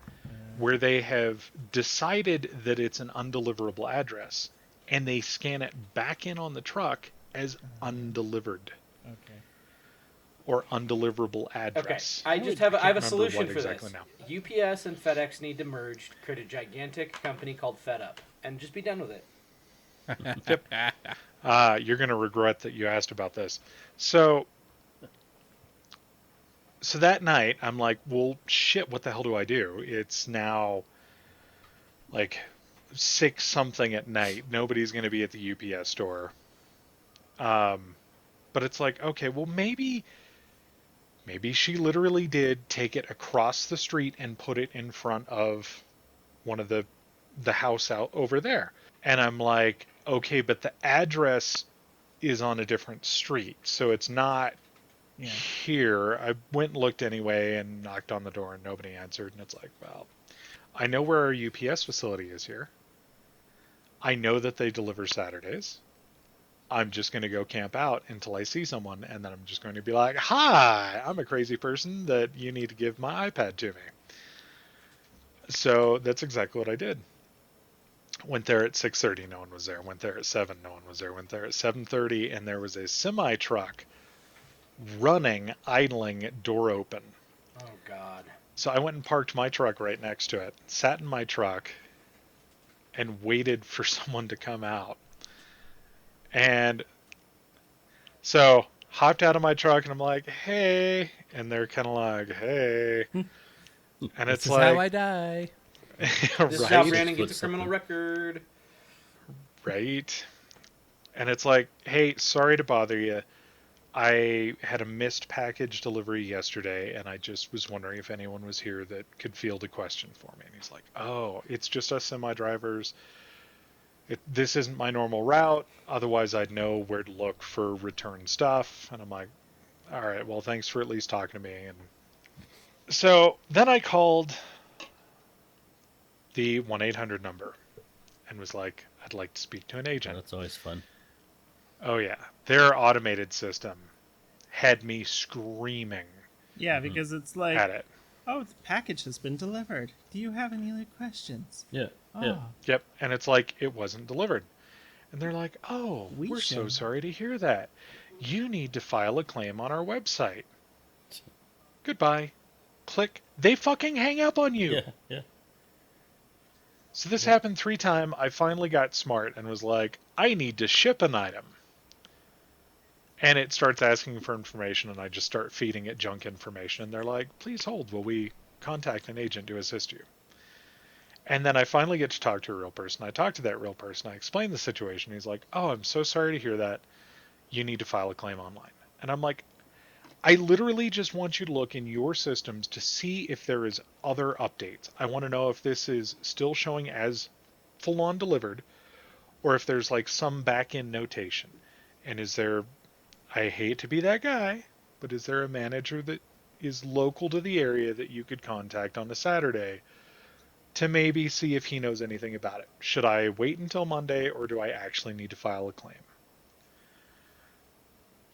A: where they have decided that it's an undeliverable address and they scan it back in on the truck as undelivered.
B: Okay.
A: or undeliverable
D: Okay,
A: address.
D: I
A: can't
D: have a
A: remember
D: solution
A: what
D: for
A: exactly
D: this.
A: now.
D: UPS and FedEx need to merge, create a gigantic company called FedUp, and just be done with it.
A: Yep. You're going to regret that you asked about this. So that night, I'm like, well, shit, what the hell do I do? It's now like 6 something at night. Nobody's going to be at the UPS store. Um, but it's like, okay, well, maybe she literally did take it across the street and put it in front of one of the house out over there. And I'm like, okay, but the address is on a different street, so it's not
B: Yeah.
A: here. I went and looked anyway and knocked on the door and nobody answered. And it's like, well, I know where our UPS facility is here. I know that they deliver Saturdays. I'm just going to go camp out until I see someone, and then I'm just going to be like, hi, I'm a crazy person that you need to give my iPad to me. So that's exactly what I did. Went there at 6:30, no one was there. Went there at 7, no one was there. Went there at 7:30, and there was a semi truck running, idling, door open.
D: Oh God.
A: So I went and parked my truck right next to it, sat in my truck, and waited for someone to come out. And so hopped out of my truck and I'm like, hey. And they're kind of like, hey. And
C: This
A: it's
C: is
A: like,
C: how I die.
D: This is how
A: right?
D: Brandon gets a criminal record.
A: Right. And it's like, hey, sorry to bother you. I had a missed package delivery yesterday, and I just was wondering if anyone was here that could field a question for me. And he's like, oh, it's just us semi-drivers. This isn't my normal route. Otherwise, I'd know where to look for return stuff. And I'm like, all right, well, thanks for at least talking to me. And so then I called the 1-800 number and was like, I'd like to speak to an
E: Oh,
A: agent.
E: that's always fun.
A: Oh, yeah. Their automated system had me screaming
B: Yeah, because it's like,
A: at it.
B: oh, the package has been delivered. Do you have any other questions?
E: Yeah,
B: Oh,
E: yeah.
A: Yep. And it's like, it wasn't delivered. And they're like, oh,
B: We
A: we're so
B: should.
A: sorry to hear that. You need to file a claim on our website. Goodbye. Click. They fucking hang up on you.
E: Yeah, yeah.
A: So this happened 3 times. I finally got smart and was like, I need to ship an item. And it starts asking for information, and I just start feeding it junk information. And they're like, please hold while we contact an agent to assist you. And then I finally get to talk to a real person. I talk to that real person. I explain the situation. He's like, oh, I'm so sorry to hear that. You need to file a claim online. And I'm like, I literally just want you to look in your systems to see if there is other updates. I want to know if this is still showing as full on delivered, or if there's like some back end notation. And is there, I hate to be that guy, but is there a manager that is local to the area that you could contact on a Saturday to maybe see if he knows anything about it? Should I wait until Monday, or do I actually need to file a claim?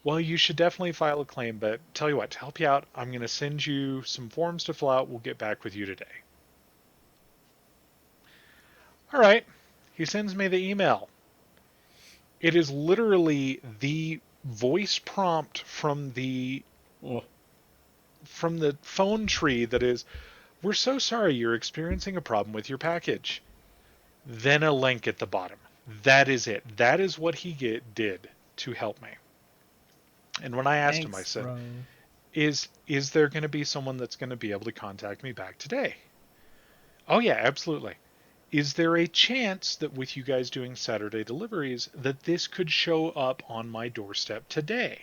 A: Well, you should definitely file a claim, but tell you what, to help you out, I'm going to send you some forms to fill out. We'll get back with you today. All right. He sends me the email. It is literally the voice prompt
E: Oh,
A: from the phone tree that is, we're so sorry you're experiencing a problem with your package. Then a link at the bottom. That is it. That is what he did to help me. And when I asked him, I
B: thanks,
A: said,
B: bro.
A: is there going to be someone that's going to be able to contact me back today? Oh yeah, absolutely. Is there a chance that with you guys doing Saturday deliveries that this could show up on my doorstep today?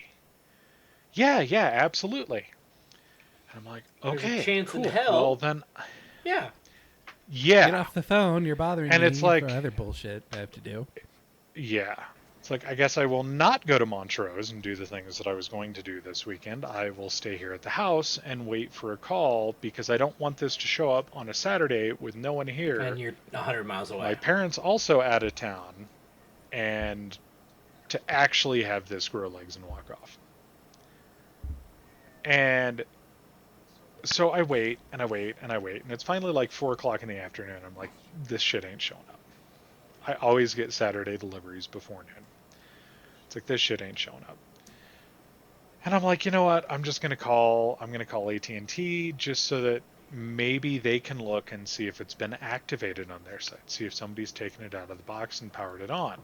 A: Yeah, absolutely. And I'm like,
D: There's a
A: okay,
D: chance in
A: cool.
D: hell.
A: Well then,
D: Yeah.
A: yeah.
C: Get off the phone. You're bothering
A: And
C: me
A: it's like,
C: for other bullshit I have to do.
A: yeah. It's like, I guess I will not go to Montrose and do the things that I was going to do this weekend. I will stay here at the house and wait for a call because I don't want this to show up on a Saturday with no one here.
D: And you're 100 miles away.
A: My parents also out of town, and to actually have this grow legs and walk off. And so I wait and I wait and I wait, and it's finally like 4 o'clock in the afternoon. I'm like, this shit ain't showing up. I always get Saturday deliveries before noon. It's like, this shit ain't showing up. And I'm like, you know what? I'm just gonna call. I'm gonna call AT&T just so that maybe they can look and see if it's been activated on their side. See if somebody's taken it out of the box and powered it on.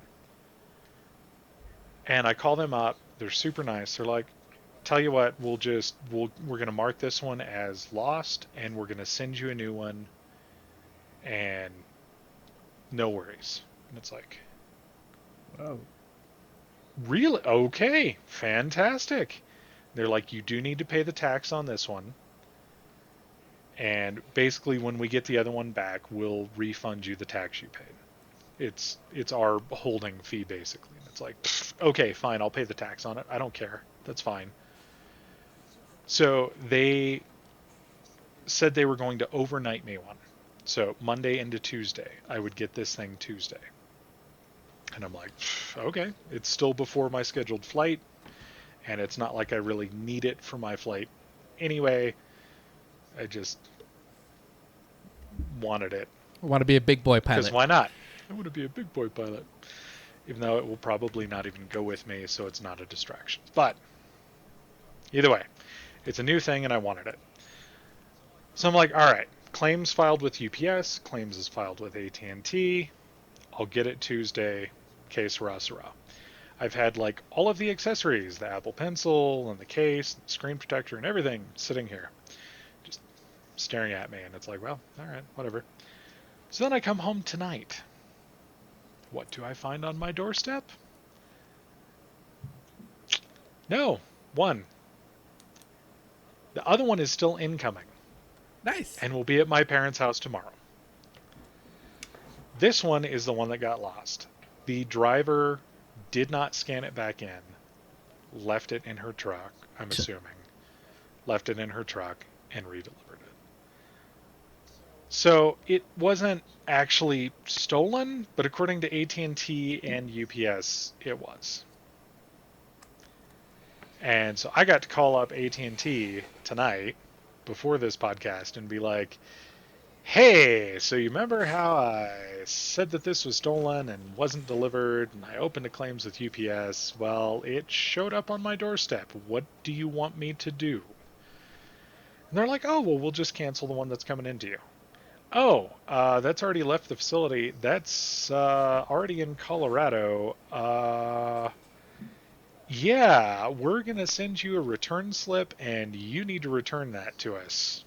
A: And I call them up. They're super nice. They're like, tell you what, we're gonna mark this one as lost, and we're gonna send you a new one, and no worries. And it's like,
B: Oh.
A: really? Okay, fantastic. They're like, you do need to pay the tax on this one, and basically when we get the other one back, we'll refund you the tax you paid. It's our holding fee basically. And it's like, okay, fine, I'll pay the tax on it. I don't care. That's fine. So they said they were going to overnight me one. So Monday into Tuesday, I would get this thing Tuesday. And I'm like, okay, it's still before my scheduled flight, and it's not like I really need it for my flight anyway. I just wanted it.
C: I want to be a big boy
A: Because
C: pilot.
A: why not? I want to be a big boy pilot. Even though it will probably not even go with me, so it's not a distraction. But either way, it's a new thing and I wanted it. So I'm like, all right, claims filed with UPS, claims is filed with AT&T. I'll get it Tuesday, que sera, sera. I've had like all of the accessories, the Apple Pencil and the case, and the screen protector and everything sitting here, just staring at me. And it's like, well, all right, whatever. So then I come home tonight. What do I find on my doorstep? No, one. The other one is still incoming
C: Nice.
A: and will be at my parents' house tomorrow. This one is the one that got lost. The driver did not scan it back in, left it in her truck, I'm assuming, left it in her truck, and redelivered it. So it wasn't actually stolen, but according to AT&T and UPS, it was. And so I got to call up AT&T tonight before this podcast and be like, hey, so you remember how I said that this was stolen and wasn't delivered, and I opened the claims with UPS? Well, it showed up on my doorstep. What do you want me to do? And they're like, oh, well, we'll just cancel the one that's coming into you. Oh, that's already left the facility. That's already in Colorado. Yeah, we're going to send you a return slip, and you need to return that to us.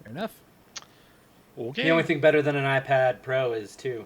C: Fair enough.
A: Okay.
D: The only thing better than an iPad Pro is 2.